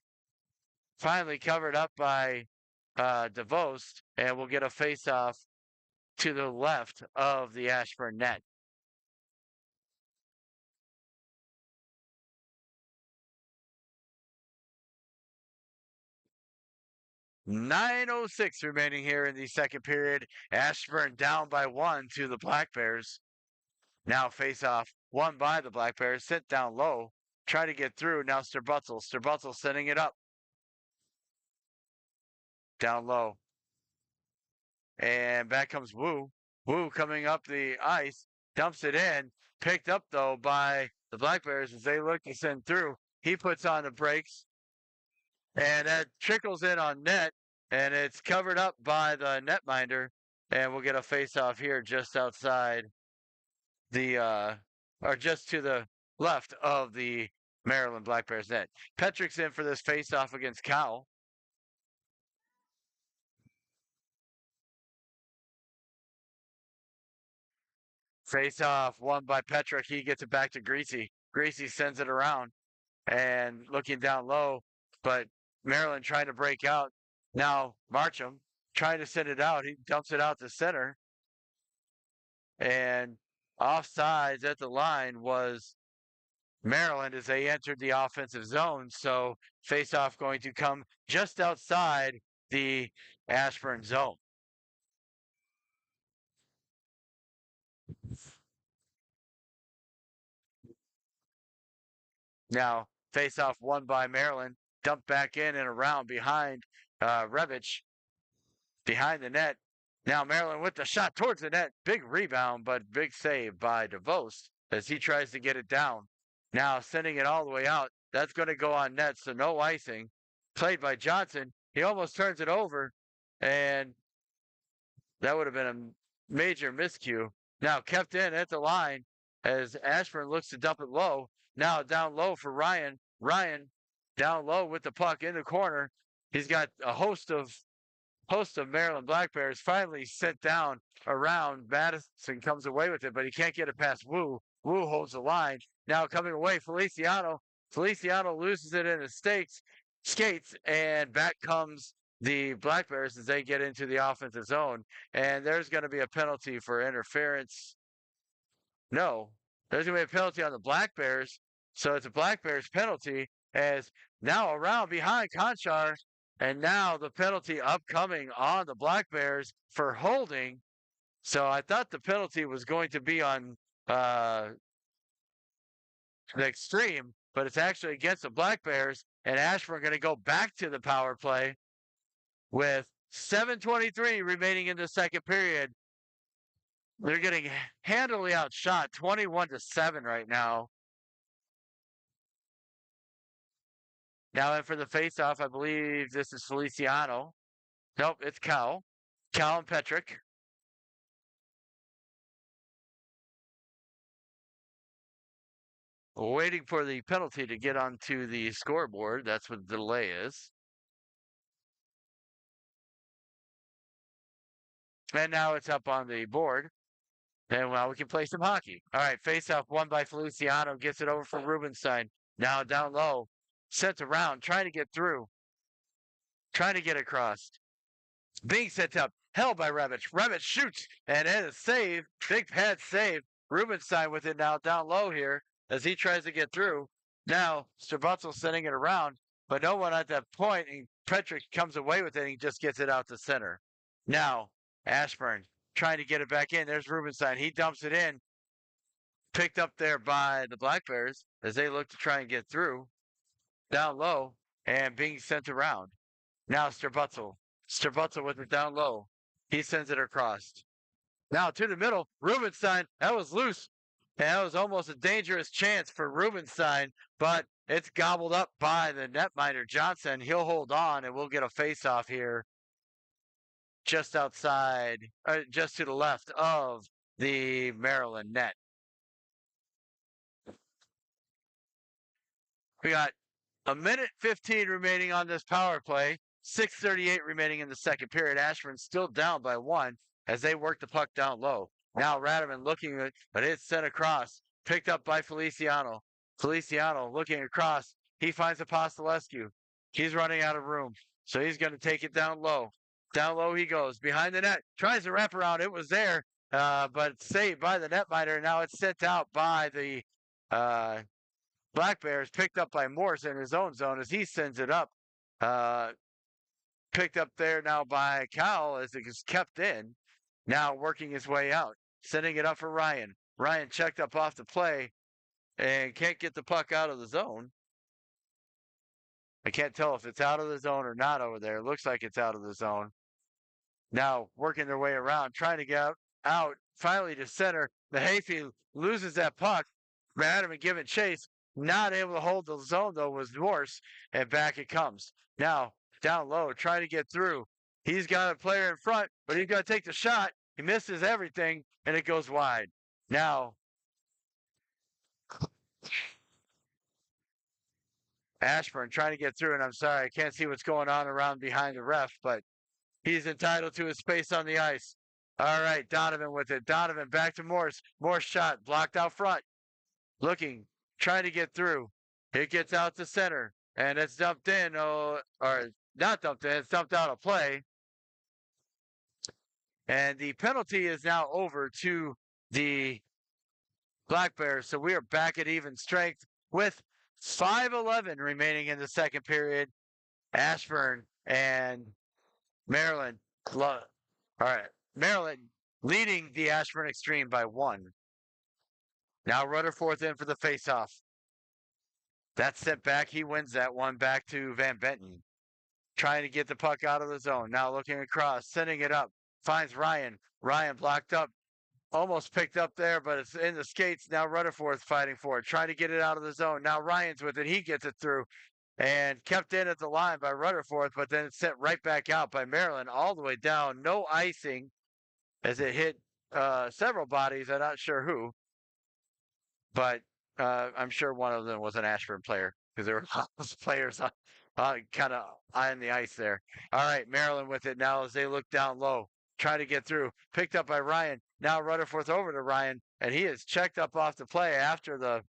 DeVos, and we'll get a face-off to the left of the Ashburn net. .906 remaining here in the second period. Ashburn down by 1 to the Black Bears. Now face-off won by the Black Bears, sent down low, try to get through. Now Sterbutzel setting it up. Down low. And back comes Wu. Wu coming up the ice, dumps it in, picked up though by the Black Bears as they look to send through. He puts on the brakes, and that trickles in on net, and it's covered up by the netminder, and we'll get a face-off here just outside the, or just to the left of the Maryland Black Bears net. Petrick's in for this face-off against Cowell. Face off, won by Petrick. He gets it back to Greasy. Greasy sends it around and looking down low, but Maryland trying to break out. Now Marcham trying to send it out. He dumps it out to center. And offsides at the line was Maryland as they entered the offensive zone. So face-off going to come just outside the Ashburn zone. Now, face-off won by Maryland, dumped back in and around behind Revich, behind the net. Now Maryland with the shot towards the net. Big rebound, but big save by DeVos as he tries to get it down. Now sending it all the way out. That's going to go on net, so no icing. Played by Johnson. He almost turns it over, and that would have been a major miscue. Now kept in at the line as Ashburn looks to dump it low. Now down low for Ryan. Ryan down low with the puck in the corner. He's got a host of Maryland Black Bears finally sent down around. Madison comes away with it, but he can't get it past Wu. Wu holds the line. Now coming away, Feliciano. Feliciano loses it in his skates, and back comes the Black Bears as they get into the offensive zone. And there's going to be a penalty for interference. No, there's going to be a penalty on the Black Bears. So it's a Black Bears penalty as now around behind Conchar. And now the penalty upcoming on the Black Bears for holding. So I thought the penalty was going to be on the Xtreme, but it's actually against the Black Bears. And Ashburn going to go back to the power play with 7:23 remaining in the second period. They're getting handily outshot, 21-7 right now. Now in for the faceoff, I believe this is Feliciano. Nope, it's Cowell. Cowell and Petrick. Waiting for the penalty to get onto the scoreboard. That's what the delay is. And now it's up on the board. And well, we can play some hockey. All right, face-off won by Feliciano. Gets it over for Rubenstein. Now down low. Sets around, trying to get through. Trying to get across. Being set up. Held by Revich. Revich shoots. And it is saved. Big pad save. Rubenstein with it now down low here as he tries to get through. Now, Sterbutzel sending it around. But no one at that point. And Petrick comes away with it and he just gets it out to center. Now, Ashburn trying to get it back in. There's Rubenstein. He dumps it in. Picked up there by the Black Bears as they look to try and get through. Down low and being sent around. Now Sterbutzel. Sterbutzel with it down low. He sends it across. Now to the middle. Rubenstein. That was loose. And that was almost a dangerous chance for Rubenstein, but it's gobbled up by the netminder Johnson. He'll hold on and we'll get a face-off here just outside, just to the left of the Maryland net. We got a minute 15 remaining on this power play. 6:38 remaining in the second period. Ashburn still down by 1. as they work the puck down low. Now Radovan looking, but it's sent across, picked up by Feliciano. Feliciano looking across. He finds Apostolescu. He's running out of room, so he's going to take it down low. Down low he goes, behind the net, tries to wrap around. It was there, but saved by the netminder. Now it's sent out by the Black Bears, picked up by Morse in his own zone as he sends it up. Picked up there now by Cal as it is kept in. Now working his way out, sending it up for Ryan. Ryan checked up off the play and can't get the puck out of the zone. I can't tell if it's out of the zone or not over there. It looks like it's out of the zone. Now working their way around, trying to get out, finally to center. The Hayfield loses that puck. Radovan giving chase. Not able to hold the zone, though, was Morse, and back it comes. Now, down low, trying to get through. He's got a player in front, but he's got to take the shot. He misses everything, and it goes wide. Now, Ashburn trying to get through, and I'm sorry, I can't see what's going on around behind the ref, but he's entitled to his space on the ice. All right, Donovan with it. Donovan back to Morse. Morse shot, blocked out front. Looking, trying to get through. It gets out to center, and it's dumped in, or not dumped in, it's dumped out of play. And the penalty is now over to the Black Bears, so we are back at even strength with 5:11 remaining in the second period. Ashburn and Maryland, all right, Maryland leading the Ashburn Xtreme by 1. Now Rutherford in for the faceoff. That's sent back. He wins that one back to Van Benton. Trying to get the puck out of the zone. Now looking across, sending it up. Finds Ryan. Ryan blocked up. Almost picked up there, but it's in the skates. Now Rutherford's fighting for it. Trying to get it out of the zone. Now Ryan's with it. He gets it through. And kept in at the line by Rutherford, but then it's sent right back out by Maryland all the way down. No icing as it hit several bodies. I'm not sure who. But I'm sure one of them was an Ashburn player because there were lots of players kind of on the ice there. All right, Maryland with it now as they look down low, try to get through. Picked up by Ryan. Now Rutherford over to Ryan, and he is checked up off the play after the.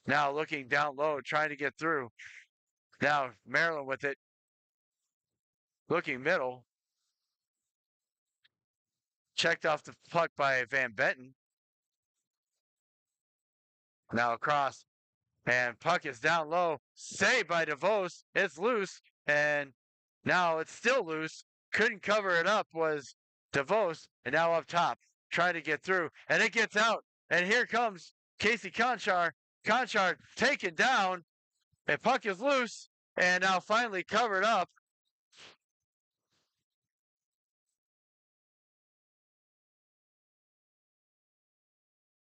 Now looking down low, trying to get through. Now Maryland with it. Looking middle. Checked off the puck by Van Benton. Now across, and puck is down low. Saved by DeVos. It's loose, and now it's still loose. Couldn't cover it up was DeVos, and now up top, trying to get through, and it gets out. And here comes Casey Conchar. Conchar taken down, and puck is loose, and now finally covered up.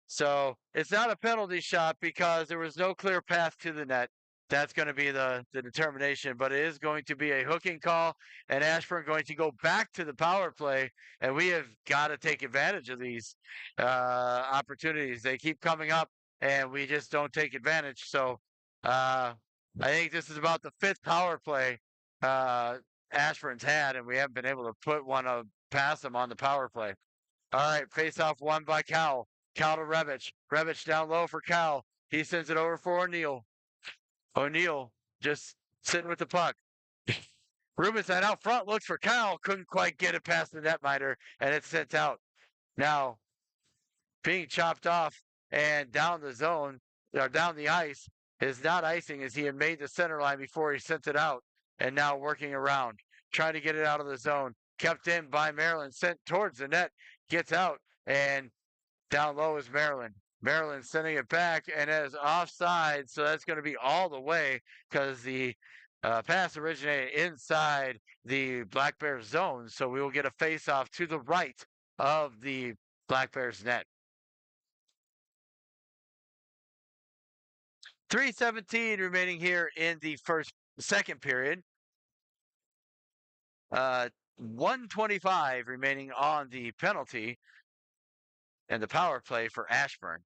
So it's not a penalty shot because there was no clear path to the net. That's going to be the determination, but it is going to be a hooking call, and Ashburn going to go back to the power play, and we have got to take advantage of these opportunities. They keep coming up, and we just don't take advantage. So I think this is about the 5th power play Ashburn's had, and we haven't been able to put one past them on the power play. All right, face-off won by Cal. Cal to Revich. Revich down low for Cal. He sends it over for O'Neill. O'Neill just sitting with the puck. Rubenstein out front looks for Cal. Couldn't quite get it past the netminder, and it's sent out. Now, being chopped off and down the zone, or down the ice, is not icing as he had made the center line before he sent it out, and now working around, trying to get it out of the zone. Kept in by Maryland, sent towards the net, gets out, and down low is Maryland. Maryland sending it back, and it is offside, so that's going to be all the way because the pass originated inside the Black Bears zone, so we will get a face-off to the right of the Black Bears net. 3:17 remaining here in the second period. 1:25 remaining on the penalty and the power play for Ashburn.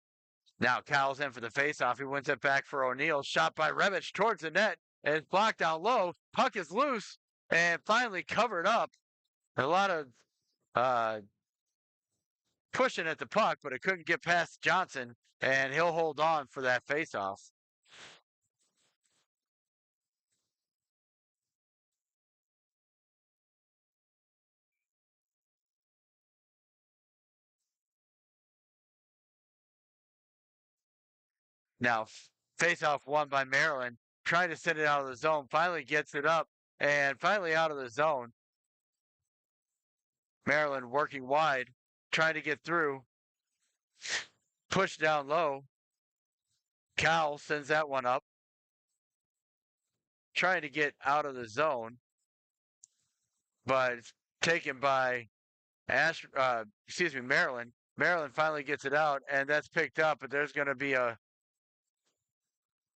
Now Cal's in for the faceoff. He wins it back for O'Neill. Shot by Revich towards the net, and it's blocked down low. Puck is loose and finally covered up A lot of uh, pushing at the puck, but it couldn't get past Johnson, and he'll hold on for that faceoff. Now, faceoff won by Maryland, trying to send it out of the zone, finally gets it up, and finally out of the zone. Maryland working wide, trying to get through, push down low. Cal sends that one up, trying to get out of the zone, but it's taken by Maryland. Maryland finally gets it out, and that's picked up, but there's going to be a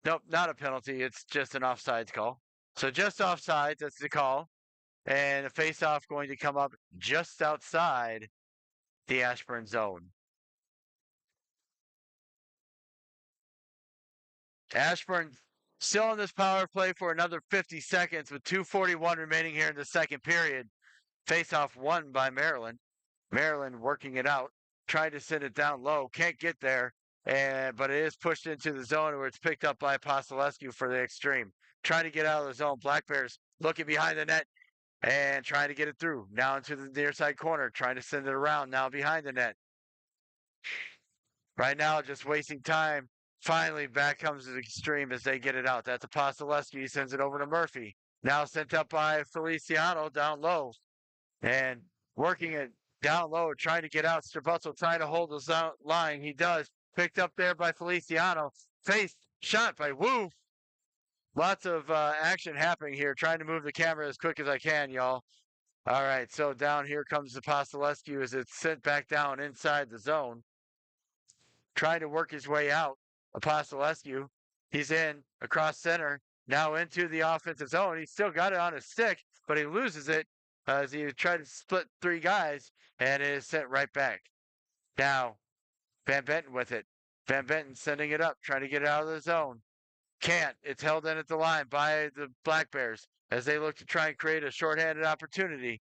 nope, not a penalty. It's just an offsides call. So just offsides, that's the call, and a face-off going to come up just outside the Ashburn zone. Ashburn still on this power play for another 50 seconds with 2:41 remaining here in the second period. Face-off won by Maryland. Maryland working it out, trying to send it down low, can't get there, but it is pushed into the zone where it's picked up by Apostolescu for the Xtreme. Trying to get out of the zone. Black Bears looking behind the net and trying to get it through. Now into the near side corner, trying to send it around, now behind the net. Right now, just wasting time. Finally, back comes the Xtreme as they get it out. That's Apostolescu. He sends it over to Murphy. Now sent up by Feliciano down low. And working it down low, trying to get out. Strabuzzo trying to hold the line. He does. Picked up there by Feliciano. Face shot by Wu. Lots of action happening here. Trying to move the camera as quick as I can, y'all. All right, so down here comes the Apostolescu as it's sent back down inside the zone. Trying to work his way out. Apostolescu, he's in across center, now into the offensive zone. He's still got it on his stick, but he loses it as he tried to split three guys, and it is sent right back. Now, Van Benton with it. Van Benton sending it up, trying to get it out of the zone. Can't. It's held in at the line by the Black Bears as they look to try and create a shorthanded opportunity.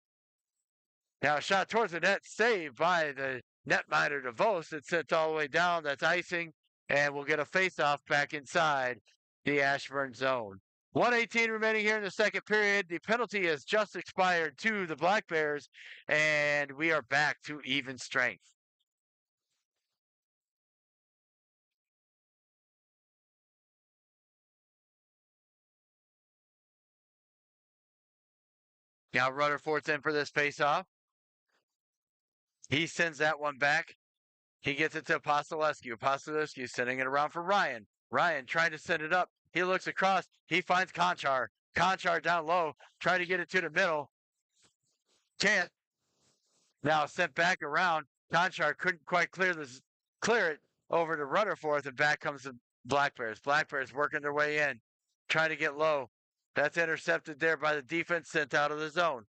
Now, a shot towards the net, saved by the netminder DeVos. It's sent all the way down. That's icing, and we'll get a face-off back inside the Ashburn zone. 1:18 remaining here in the second period. The penalty has just expired to the Black Bears, and we are back to even strength. Now Rutherford's in for this face-off. He sends that one back. He gets it to Apostolescu. Apostolescu sending it around for Ryan. Ryan trying to send it up. He looks across. He finds Conchar. Conchar down low, trying to get it to the middle. Can't. Now sent back around. Conchar couldn't quite clear it over to Rutherford, and back comes the Black Bears. Black Bears working their way in, trying to get low. That's intercepted there by the defense, sent out of the zone.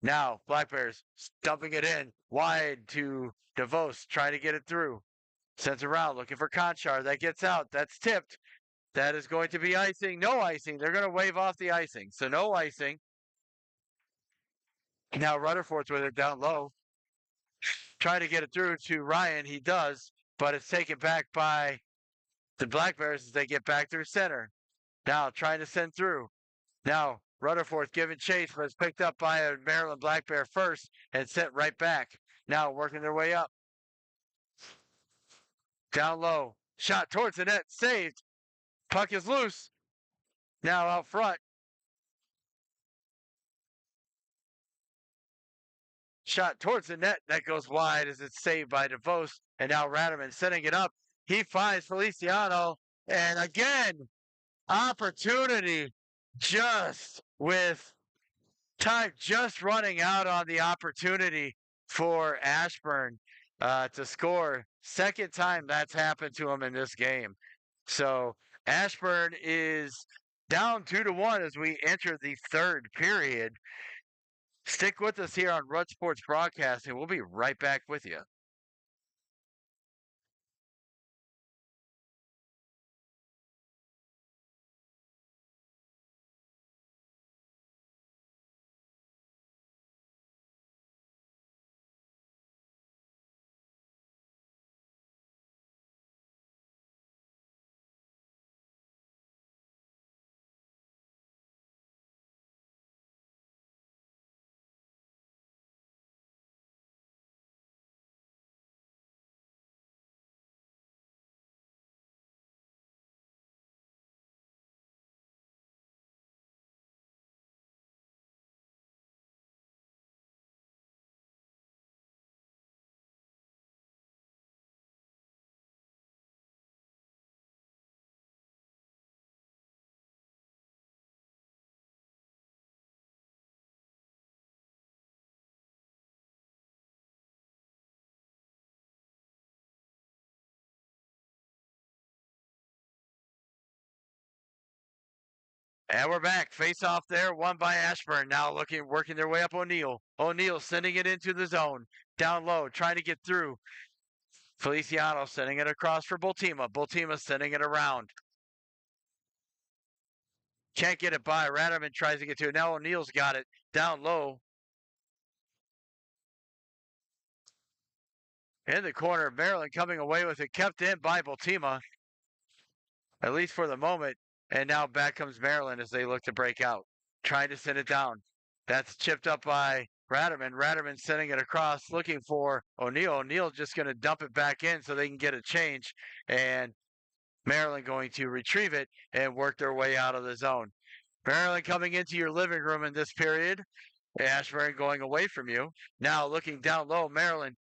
Now Black Bears dumping it in wide to DeVos, trying to get it through. Sends around, looking for Conchar. That gets out. That's tipped. That is going to be icing. No icing. They're going to wave off the icing. So no icing. Now Rutherford's with it down low. Trying to get it through to Ryan. He does, but it's taken back by the Black Bears as they get back through center. Now trying to send through. Now Rutherford's giving chase, but it's picked up by a Maryland Black Bear first and sent right back. Now working their way up. Down low. Shot towards the net. Saved. Puck is loose. Now out front. Shot towards the net. That goes wide as it's saved by DeVos. And now Radaman setting it up. He finds Feliciano. And again, opportunity just with time just running out on the opportunity for Ashburn to score. Second time that's happened to him in this game. So Ashburn is down 2-1 as we enter the third period. Stick with us here on Run Sports Broadcasting. We'll be right back with you. And we're back. Face off there, won by Ashburn. Now working their way up O'Neill. O'Neill sending it into the zone. Down low, trying to get through. Feliciano sending it across for Bultima. Bultima sending it around. Can't get it by. Raderman tries to get to it. Now O'Neill's got it. Down low. In the corner, Maryland coming away with it. Kept in by Bultima, at least for the moment. And now back comes Maryland as they look to break out. Trying to send it down. That's chipped up by Raderman. Raderman sending it across, looking for O'Neill. O'Neill just going to dump it back in so they can get a change. And Maryland going to retrieve it and work their way out of the zone. Maryland coming into your living room in this period. Ashburn going away from you. Now looking down low, Maryland.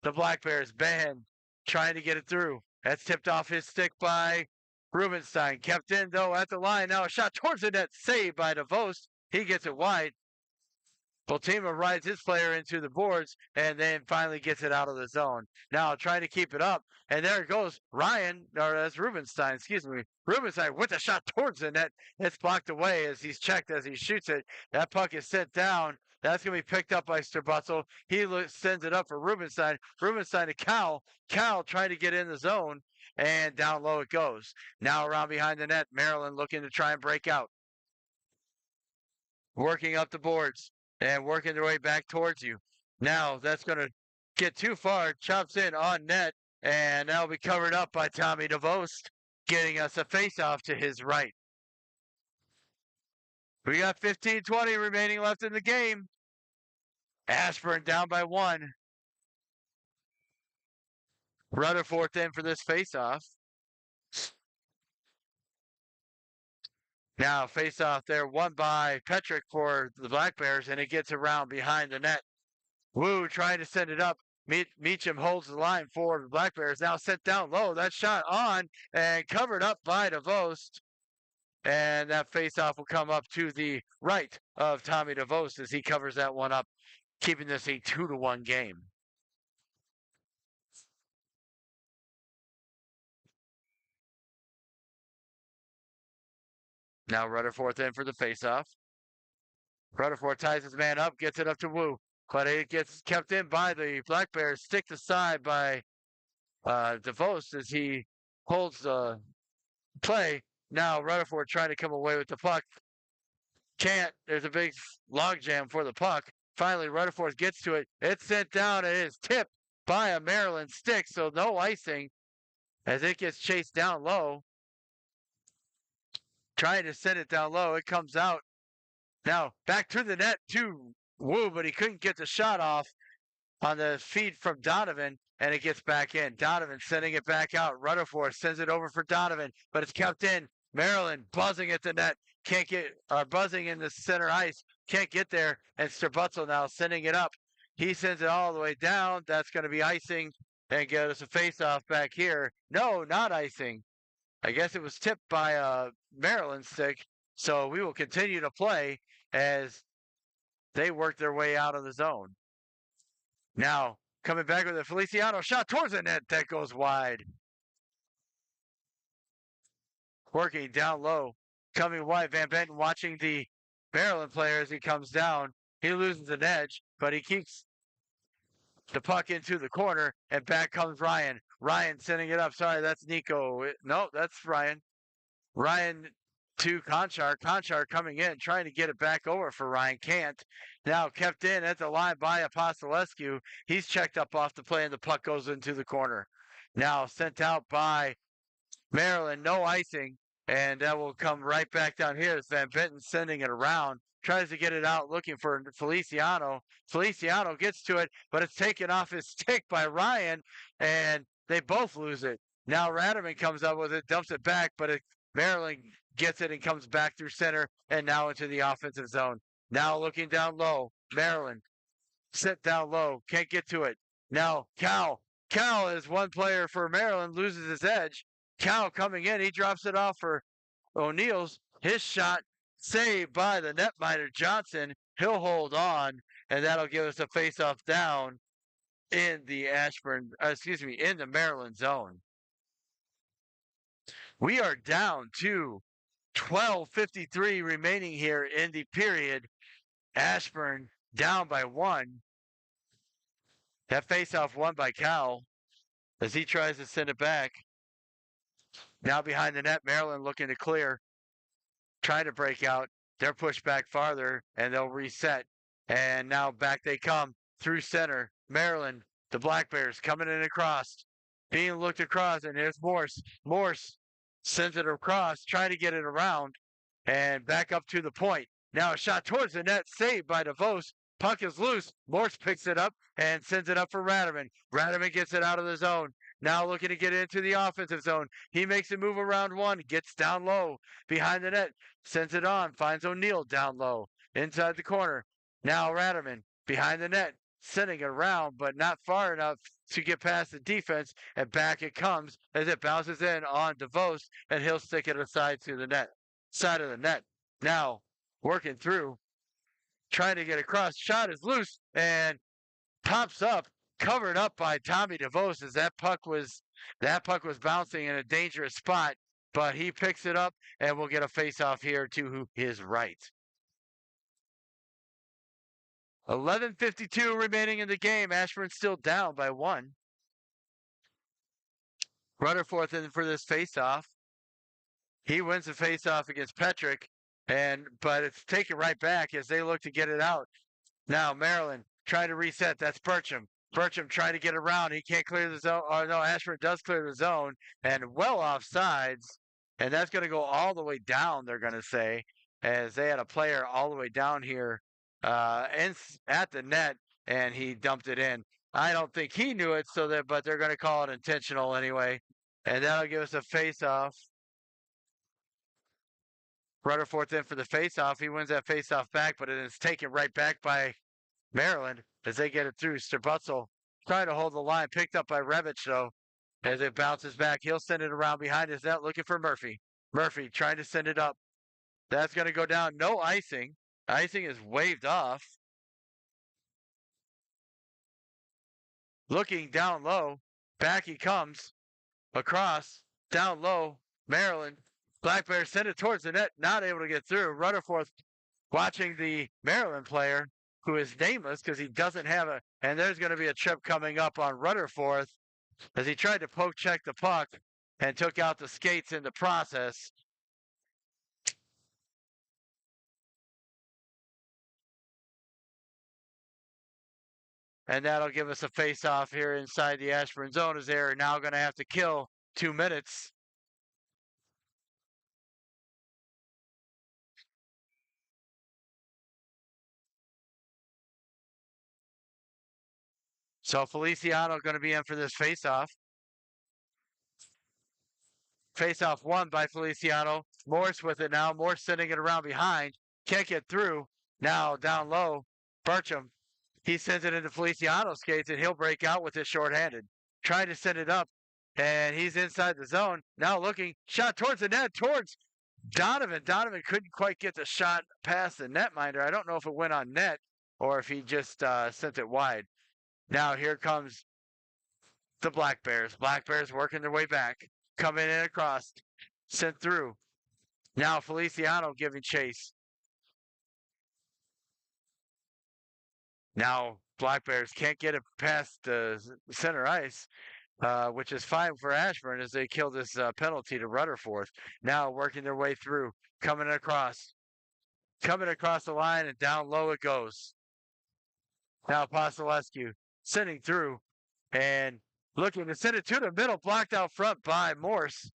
The Black Bears, Ben trying to get it through. That's tipped off his stick by Rubenstein. Kept in, though, at the line. Now a shot towards the net, saved by DeVos. He gets it wide. Bultima rides his player into the boards and then finally gets it out of the zone. Now trying to keep it up. And there it goes. Ryan, or that's Rubenstein, excuse me. Rubenstein with a shot towards the net. It's blocked away as he's checked as he shoots it. That puck is sent down. That's going to be picked up by Strabutzel. He sends it up for Rubenstein. Rubenstein to Cal. Cal trying to get in the zone. And down low it goes. Now around behind the net. Maryland looking to try and break out. Working up the boards. And working their way back towards you. Now that's going to get too far. Chops in on net. And that'll be covered up by Tommy DeVost, getting us a face-off to his right. We got 15-20 remaining left in the game. Ashburn down by 1. Rutherford in for this face-off. Now face-off there, won by Petrick for the Black Bears, and it gets around behind the net. Wu trying to send it up. Meacham holds the line for the Black Bears. Now sent down low. That shot on and covered up by DeVost. And that face-off will come up to the right of Tommy DeVost as he covers that one up, keeping this a 2-1 game. Now Rutherford in for the face-off. Rutherford ties his man up, gets it up to Wu. But it gets kept in by the Black Bears, sticked aside by DeVos as he holds the play. Now Rutherford trying to come away with the puck. Can't. There's a big logjam for the puck. Finally, Rutherford gets to it. It's sent down and it is tipped by a Maryland stick, so no icing as it gets chased down low. Trying to send it down low. It comes out. Now back to the net to Wu, but he couldn't get the shot off on the feed from Donovan, and it gets back in. Donovan sending it back out. Rutherford sends it over for Donovan, but it's kept in. Maryland buzzing at the net. Can't get, buzzing in the center ice. Can't get there. And Strabutzel now sending it up. He sends it all the way down. That's going to be icing and get us a face-off back here. No, not icing. I guess it was tipped by a Maryland stick. So we will continue to play as they work their way out of the zone. Now, coming back with a Feliciano shot towards the net. That goes wide. Working down low. Coming wide. Van Benton watching the Maryland player as he comes down. He loses an edge, but he keeps the puck into the corner, and back comes Ryan. Ryan sending it up. Sorry, that's Nico. No, that's Ryan. Ryan to Conchar. Conchar coming in, trying to get it back over for Ryan. Can't. Now kept in at the line by Apostolescu. He's checked up off the play, and the puck goes into the corner. Now sent out by Maryland. No icing, and that will come right back down here. It's Van Benton sending it around. Tries to get it out, looking for Feliciano. Feliciano gets to it, but it's taken off his stick by Ryan, and they both lose it. Now Raderman comes up with it, dumps it back, but Maryland gets it and comes back through center and now into the offensive zone. Now looking down low, Maryland sit down low, can't get to it. Now Cal is one player for Maryland, loses his edge. Cal coming in, he drops it off for O'Neill's. His shot saved by the netminder Johnson. He'll hold on, and that'll give us a face-off down in the in the Maryland zone. We are down to 12:53 remaining here in the period. Ashburn down by 1. That faceoff won by Cal as he tries to send it back. Now behind the net, Maryland looking to clear, trying to break out. They're pushed back farther, and they'll reset. And now back they come through center. Maryland, the Black Bears coming in across, being looked across, and there's Morse. Morse sends it across, trying to get it around, and back up to the point. Now a shot towards the net, saved by DeVos. Puck is loose. Morse picks it up and sends it up for Radaman. Radaman gets it out of the zone. Now looking to get into the offensive zone. He makes a move around one, gets down low behind the net, sends it on, finds O'Neill down low inside the corner. Now Radaman behind the net, sending it around, but not far enough to get past the defense, and back it comes as it bounces in on DeVos, and he'll stick it aside to the net, side of the net. Now working through, trying to get across. Shot is loose and pops up, covered up by Tommy DeVos as that puck was bouncing in a dangerous spot, but he picks it up and we'll get a face-off here to his right. 11:52 remaining in the game. Ashburn still down by 1. Rutherford in for this face-off. He wins the face-off against Petrick, but it's taken right back as they look to get it out. Now Maryland trying to reset. That's Bertram. Bertram trying to get around. He can't clear the zone. Oh, no, Ashburn does clear the zone and well off sides. And that's going to go all the way down, they're going to say, as they had a player all the way down here at the net, and he dumped it in. I don't think he knew it, but they're going to call it intentional anyway. And that'll give us a face-off. Rutherford in for the face-off. He wins that face-off back, but it is taken right back by Maryland as they get it through. Strabutzel trying to hold the line, picked up by Revich though, as it bounces back. He'll send it around behind his net, looking for Murphy. Murphy trying to send it up. That's going to go down. No icing. Icing is waved off. Looking down low. Back he comes. Across. Down low. Maryland. Black Bears send it towards the net. Not able to get through. Rutherford watching the Maryland player, who is nameless because he doesn't have a, and there's going to be a trip coming up on Rutherford as he tried to poke check the puck and took out the skates in the process. And that'll give us a face-off here inside the Ashburn zone as they're now going to have to kill 2 minutes. So Feliciano going to be in for this face-off. Face-off won by Feliciano. Morse with it now. Morse sending it around behind. Can't get through. Now down low. Bertram. He sends it into Feliciano's skates, and he'll break out with it shorthanded. Trying to send it up, and he's inside the zone. Now looking. Shot towards the net. Towards Donovan. Donovan couldn't quite get the shot past the netminder. I don't know if it went on net or if he just sent it wide. Now here comes the Black Bears. Black Bears working their way back. Coming in across. Sent through. Now Feliciano giving chase. Now Black Bears can't get it past the center ice, which is fine for Ashburn as they kill this penalty to Rutherford. Now working their way through. Coming across. Coming across the line, and down low it goes. Now Pasolescu sending through and looking to send it to the middle, blocked out front by Morse.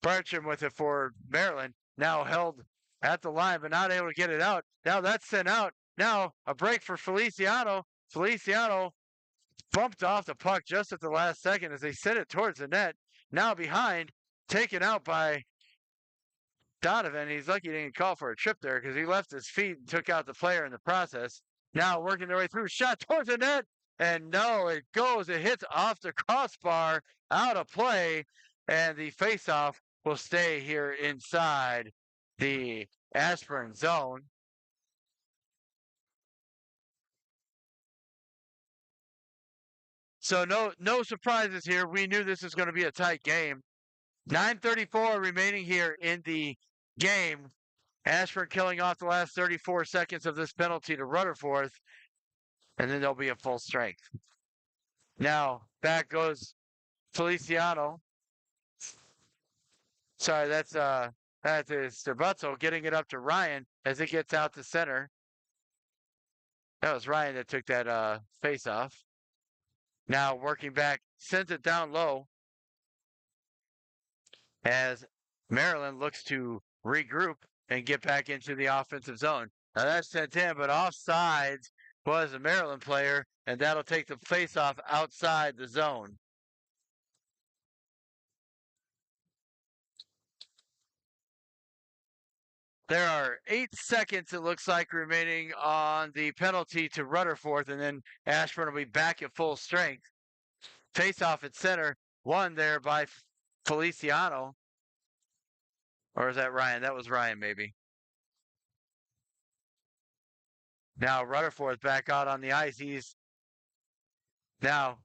Bertram with it for Maryland. Now held at the line, but not able to get it out. Now that's sent out. Now a break for Feliciano. Feliciano bumped off the puck just at the last second as they sent it towards the net. Now behind, taken out by Donovan. He's lucky he didn't call for a trip there because he left his feet and took out the player in the process. Now working their way through, shot towards the net, and no, it goes. It hits off the crossbar, out of play, and the faceoff will stay here inside the Ashburn zone. So no surprises here. We knew this was going to be a tight game. 9:34 remaining here in the game. Ashburn killing off the last 34 seconds of this penalty to Rutherford, and then there'll be a full strength. Now, back goes Feliciano. Sorry, that's Sterbutzel getting it up to Ryan as it gets out to center. That was Ryan that took that face off. Now working back, sends it down low as Maryland looks to regroup and get back into the offensive zone. Now that's sent in, but offsides was a Maryland player, and that'll take the face off outside the zone. There are 8 seconds, it looks like, remaining on the penalty to Rutherford, and then Ashburn will be back at full strength. Face off at center, won there by Feliciano. Or is that Ryan? That was Ryan, maybe. Now Rutherford back out on the ice. He's now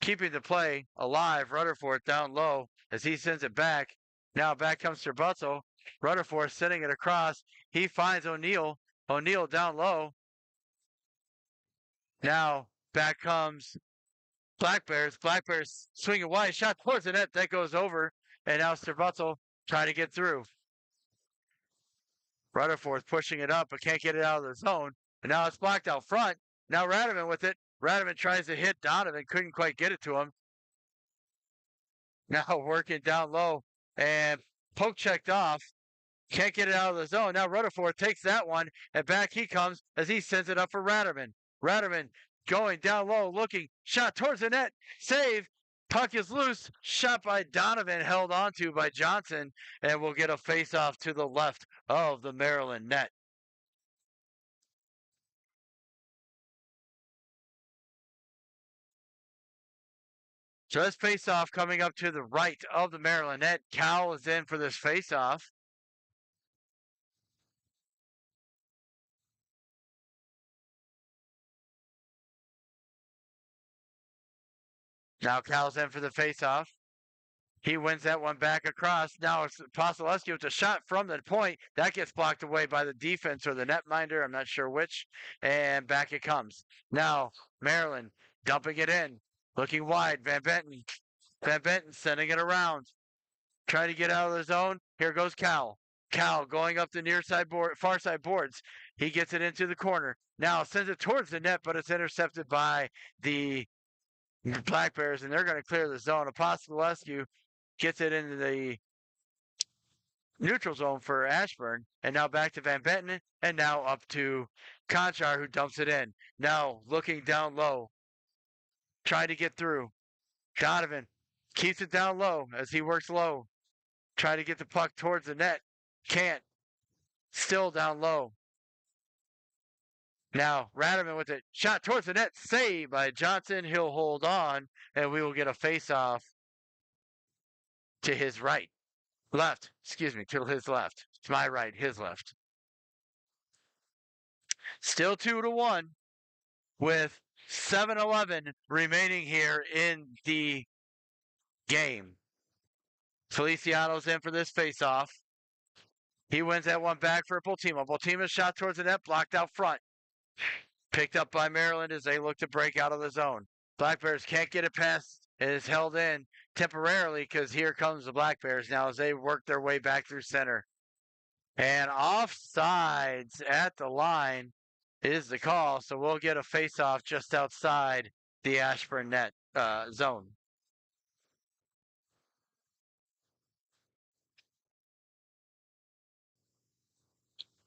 keeping the play alive. Rutherford down low as he sends it back. Now back comes Sterbutzel. Rutherford sending it across. He finds O'Neill. O'Neill down low. Now back comes Black Bears. Black Bears swinging wide. Shot towards the net. That goes over. And now Sterbutzel trying to get through. Rutherford pushing it up, but can't get it out of the zone. And now it's blocked out front. Now Radovan with it. Radovan tries to hit Donovan. Couldn't quite get it to him. Now working down low. And poke checked off. Can't get it out of the zone. Now Rutherford takes that one, and back he comes as he sends it up for Radovan. Radovan going down low, looking, shot towards the net, save, puck is loose, shot by Donovan, held onto by Johnson, and we'll get a face-off to the left of the Maryland net. So this face-off coming up to the right of the Maryland net. Cal is in for this face-off. Now Cal's in for the face-off. He wins that one back across. Now it's Posolescu with a shot from the point. That gets blocked away by the defense or the netminder. I'm not sure which. And back it comes. Now Maryland dumping it in. Looking wide. Van Benton. Van Benton sending it around. Trying to get out of the zone. Here goes Cal. Cal going up the near side board, far side boards. He gets it into the corner. Now sends it towards the net, but it's intercepted by the Black Bears, and they're going to clear the zone. Apostolescu gets it into the neutral zone for Ashburn, and now back to Van Benton, and now up to Conchar, who dumps it in. Now looking down low, trying to get through. Donovan keeps it down low as he works low, trying to get the puck towards the net. Can't. Still down low. Now, Radovan with it. Shot towards the net. Saved by Johnson. He'll hold on, and we will get a face-off to his right. Left. Excuse me, to his left. To my right, his left. Still 2-1 with 7:11 remaining here in the game. Feliciano's in for this face-off. He wins that one back for Bultima. Bultima's shot towards the net, blocked out front. Picked up by Maryland as they look to break out of the zone. Black Bears can't get it past. It is held in temporarily because here comes the Black Bears now as they work their way back through center. And offsides at the line is the call, so we'll get a face-off just outside the Ashburn net zone.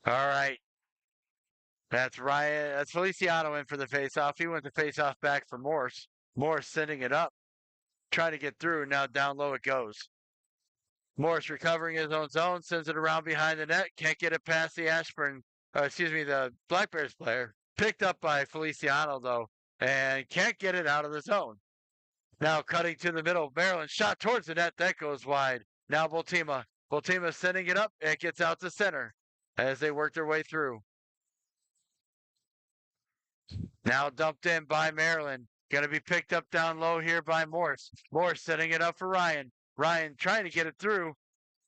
All right. That's Ryan. That's Feliciano in for the face-off. He went the face-off back for Morse. Morse sending it up, trying to get through. Now down low it goes. Morse recovering his own zone, sends it around behind the net. Can't get it past the the Black Bears player. Picked up by Feliciano, though, and can't get it out of the zone. Now cutting to the middle. Maryland shot towards the net. That goes wide. Now Bultima. Bultima sending it up. It gets out to center as they work their way through. Now dumped in by Maryland. Going to be picked up down low here by Morse. Morse setting it up for Ryan. Ryan trying to get it through.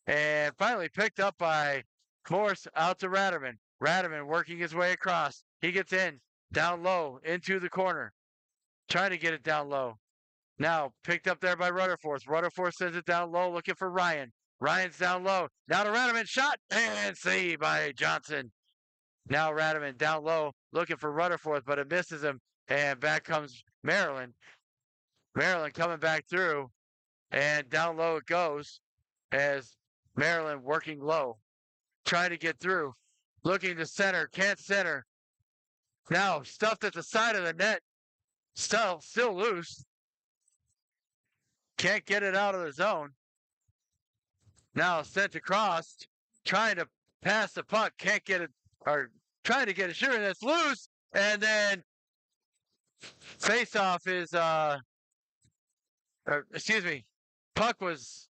And finally picked up by Morse out to Radaman. Radaman working his way across. He gets in, down low, into the corner. Trying to get it down low. Now picked up there by Rutherford. Rutherford sends it down low, looking for Ryan. Ryan's down low. Now to Radaman, shot and saved by Johnson. Now Radaman down low, looking for Rutherford, but it misses him. And back comes Maryland. Maryland coming back through, and down low it goes as Maryland working low, trying to get through, looking to center, can't center. Now stuffed at the side of the net, still loose. Can't get it out of the zone. Now sent across, trying to pass the puck, can't get it, or trying to get it, sure, and it's loose. And then face-off is, excuse me, puck was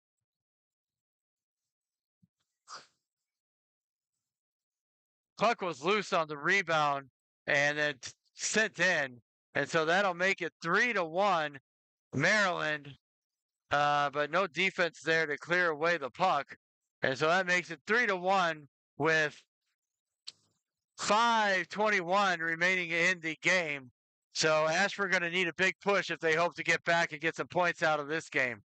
loose on the rebound and then sent in. And so that'll make it 3-1 Maryland, but no defense there to clear away the puck. And so that makes it 3-1 with 5:21 remaining in the game. So Ashburn going to need a big push if they hope to get back and get some points out of this game.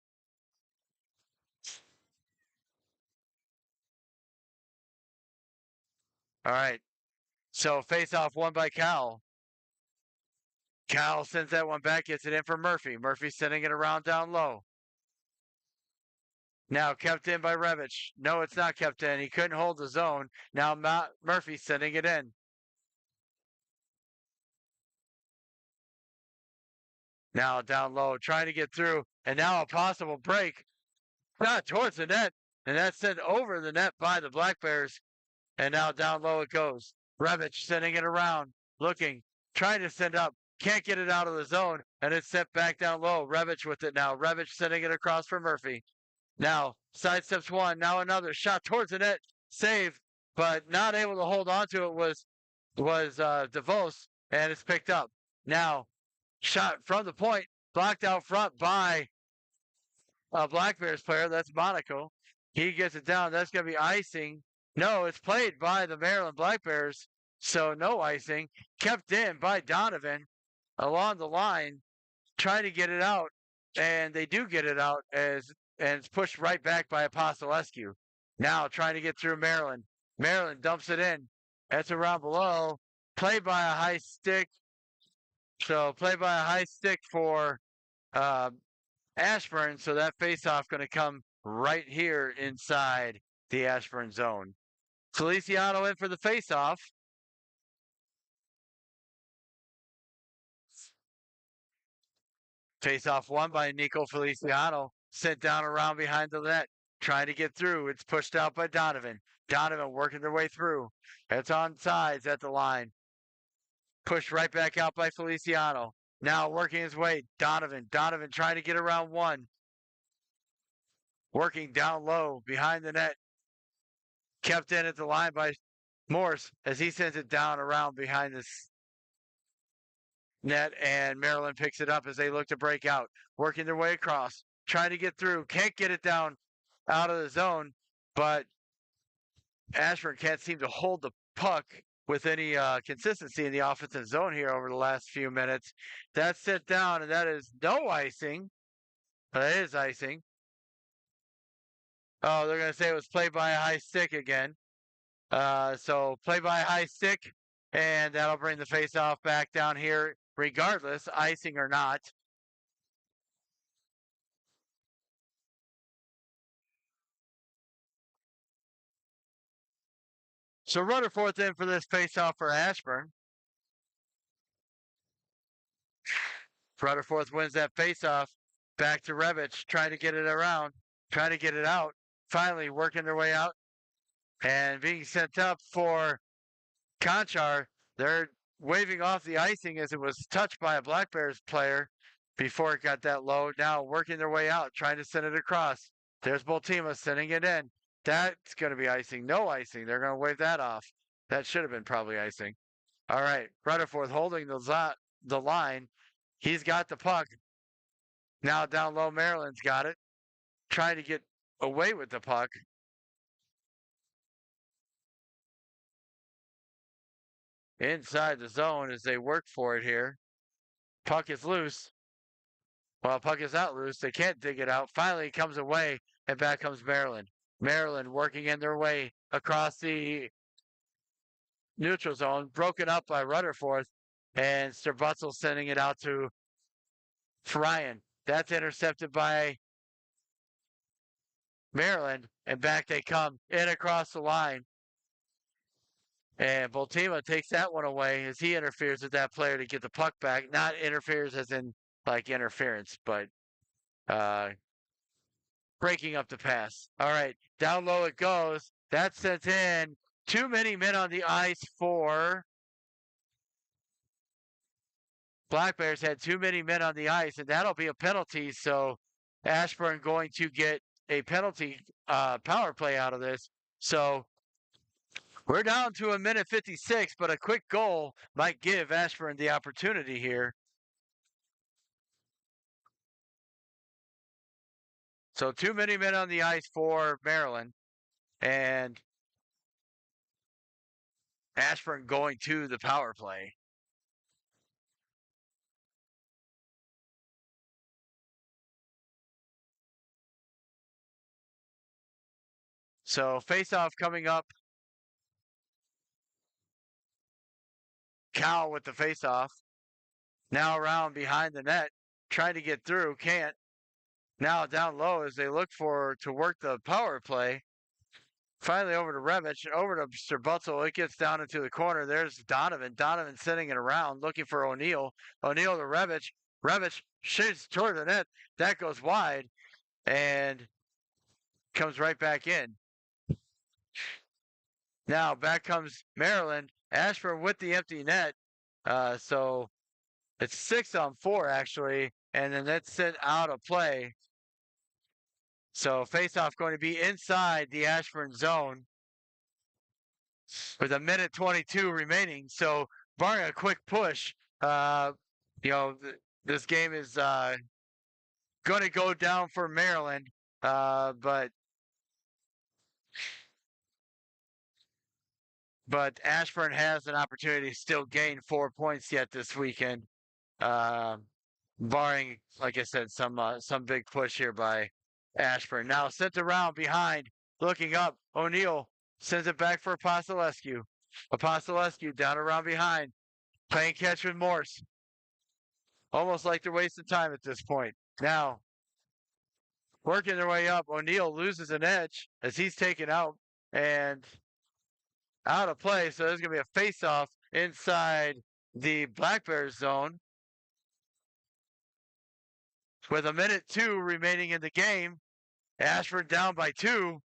All right. So face-off won by Cal. Cal sends that one back, gets it in for Murphy. Murphy sending it around down low. Now kept in by Revich. No, it's not kept in. He couldn't hold the zone. Now Murphy sending it in. Now down low, trying to get through. And now a possible break. Not towards the net. And that's sent over the net by the Black Bears. And now down low it goes. Revich sending it around. Looking. Trying to send up. Can't get it out of the zone. And it's sent back down low. Revich with it now. Revich sending it across for Murphy. Now, sidesteps one. Now another shot towards the net. Save, but not able to hold on to it was DeVos, and it's picked up. Now, shot from the point. Blocked out front by a Black Bears player. That's Monaco. He gets it down. That's going to be icing. No, it's played by the Maryland Black Bears, so no icing. Kept in by Donovan along the line, trying to get it out, and they do get it out and it's pushed right back by Apostolescu. Now trying to get through Maryland. Maryland dumps it in. That's around below. Played by a high stick. So play by a high stick for Ashburn. So that faceoff going to come right here inside the Ashburn zone. Feliciano in for the faceoff. Faceoff won by Nico Feliciano. Sent down around behind the net. Trying to get through. It's pushed out by Donovan. Donovan working their way through. It's on sides at the line. Pushed right back out by Feliciano. Now working his way. Donovan. Donovan trying to get around one. Working down low behind the net. Kept in at the line by Morse as he sends it down around behind this net, and Maryland picks it up as they look to break out. Working their way across. Trying to get through. Can't get it down out of the zone, but Ashburn can't seem to hold the puck with any consistency in the offensive zone here over the last few minutes. That's set down, and that is no icing. That is icing. Oh, they're going to say it was played by a high stick again. So play by a high stick, and that'll bring the face-off back down here regardless, icing or not. So Rutherford in for this face-off for Ashburn. Rutherford wins that face-off. Back to Revich, trying to get it around, trying to get it out. Finally working their way out and being sent up for Conchar. They're waving off the icing as it was touched by a Black Bears player before it got that low. Now working their way out, trying to send it across. There's Boltima sending it in. That's going to be icing. No icing. They're going to wave that off. That should have been probably icing. All right. Rutherford holding the line. He's got the puck. Now down low, Maryland's got it. Trying to get away with the puck. inside the zone as they work for it here. Puck is loose. Well, puck is not loose. They can't dig it out. Finally, it comes away, and back comes Maryland. Maryland working in their way across the neutral zone, broken up by Rutherford, and Strabutzel sending it out to Ryan. That's intercepted by Maryland, and back they come in across the line. And Voltima takes that one away as he interferes with that player to get the puck back. Not interferes as in like interference, but breaking up the pass. All right, down low it goes. That's sent in. Too many men on the ice for Black Bears had too many men on the ice, and that'll be a penalty. So Ashburn going to get a penalty power play out of this. So we're down to 1:56, but a quick goal might give Ashburn the opportunity here. So too many men on the ice for Maryland, and Ashburn going to the power play. So face-off coming up. Cal with the face-off. Now around behind the net, trying to get through, can't. Now down low as they look to work the power play. Finally over to Revich, over to Strabutzel. It gets down into the corner. There's Donovan. Donovan sending it around, looking for O'Neill. O'Neill to Revich. Revich shoots toward the net. That goes wide and comes right back in. Now back comes Maryland. Ashburn with the empty net. So it's 6-on-4 actually, and then that's sent out of play. So face-off going to be inside the Ashburn zone with 1:22 remaining. So barring a quick push, this game is going to go down for Maryland, but Ashburn has an opportunity to still gain 4 points yet this weekend, barring, like I said, some big push here by Ashburn. Now sent around behind, looking up. O'Neill sends it back for Apostolescu. Apostolescu down around behind, playing catch with Morse. Almost like they're wasting time at this point. Now, working their way up, O'Neill loses an edge as he's taken out and out of play. So there's going to be a face-off inside the Black Bears zone with 1:02 remaining in the game. Ashford down by 2.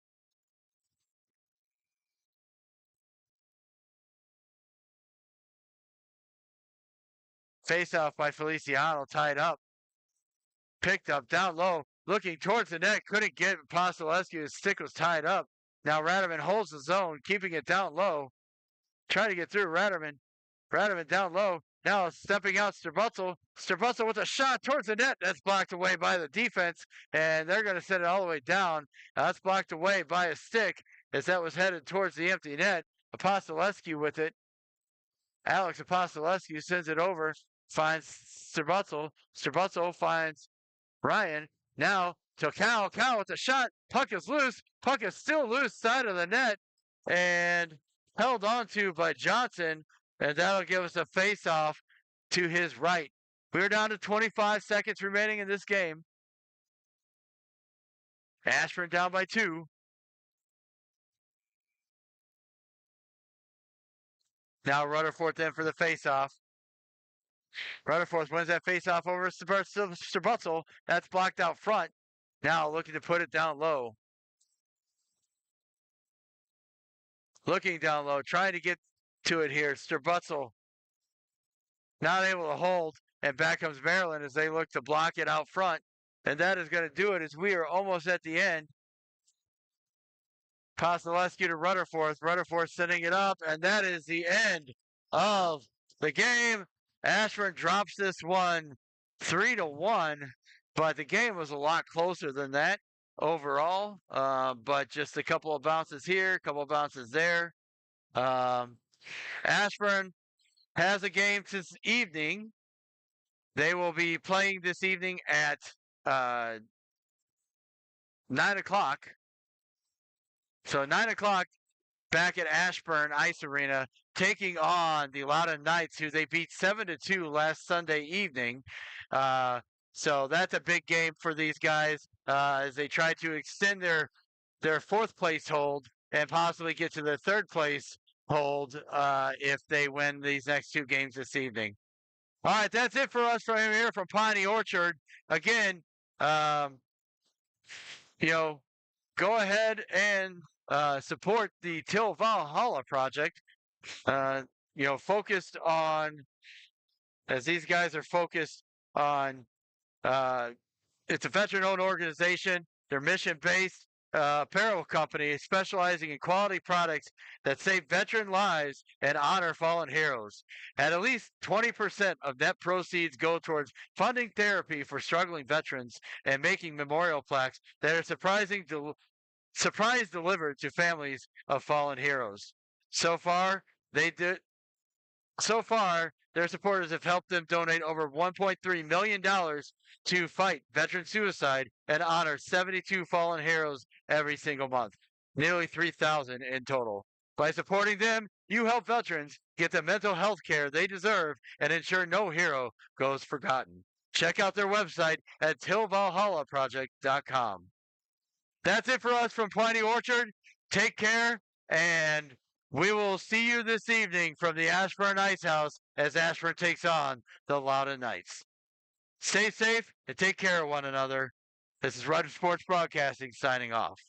Face-off by Feliciano, tied up. Picked up down low, looking towards the net, couldn't get Apostolescu. His stick was tied up. Now Radovan holds the zone, keeping it down low. Trying to get through Radovan. Radovan down low. Now stepping out Strabutzel. Strabutzel with a shot towards the net. That's blocked away by the defense, and they're going to send it all the way down. That's blocked away by a stick as that was headed towards the empty net. Apostolescu with it. Alex Apostolescu sends it over, finds Strabutzel. Strabutzel finds Ryan. Now to Cal. Cal with the shot. Puck is loose. Puck is still loose side of the net and held onto by Johnson. And that'll give us a face-off to his right. We're down to 25 seconds remaining in this game. Ashburn down by 2. Now Rutherford in for the face-off. Rutherford wins that face-off over Strabutzel. That's blocked out front. Now looking to put it down low. Looking down low, trying to get to it here. Strabutzel not able to hold, and back comes Maryland as they look to block it out front. And that is going to do it as we are almost at the end. Apostolescu to Rutherford. Rutherford sending it up, and that is the end of the game. Ashburn drops this one 3-1, but the game was a lot closer than that overall. But just a couple of bounces here, a couple of bounces there. Ashburn has a game this evening. They will be playing this evening at uh, 9 o'clock. So 9 o'clock back at Ashburn Ice Arena, taking on the Loudon Knights, who they beat 7-2 last Sunday evening. So that's a big game for these guys as they try to extend their fourth place hold and possibly get to the third place hold if they win these next two games this evening. All right, that's it for us from here from Piney Orchard. Again, um, go ahead and support the Till Valhalla project. Uh, focused on as these guys are focused on. It's a veteran-owned organization. They're mission-based apparel company specializing in quality products that save veteran lives and honor fallen heroes. At least 20% of net proceeds go towards funding therapy for struggling veterans and making memorial plaques that are surprise delivered to families of fallen heroes. So far, they did. So far, their supporters have helped them donate over $1.3 million to fight veteran suicide and honor 72 fallen heroes every single month, nearly 3,000 in total. By supporting them, you help veterans get the mental health care they deserve and ensure no hero goes forgotten. Check out their website at tillvalhallaproject.com. That's it for us from Piney Orchard. Take care, and we will see you this evening from the Ashburn Ice House as Ashburn takes on the Loudon Knights. Stay safe and take care of one another. This is Rudder Sports Broadcasting signing off.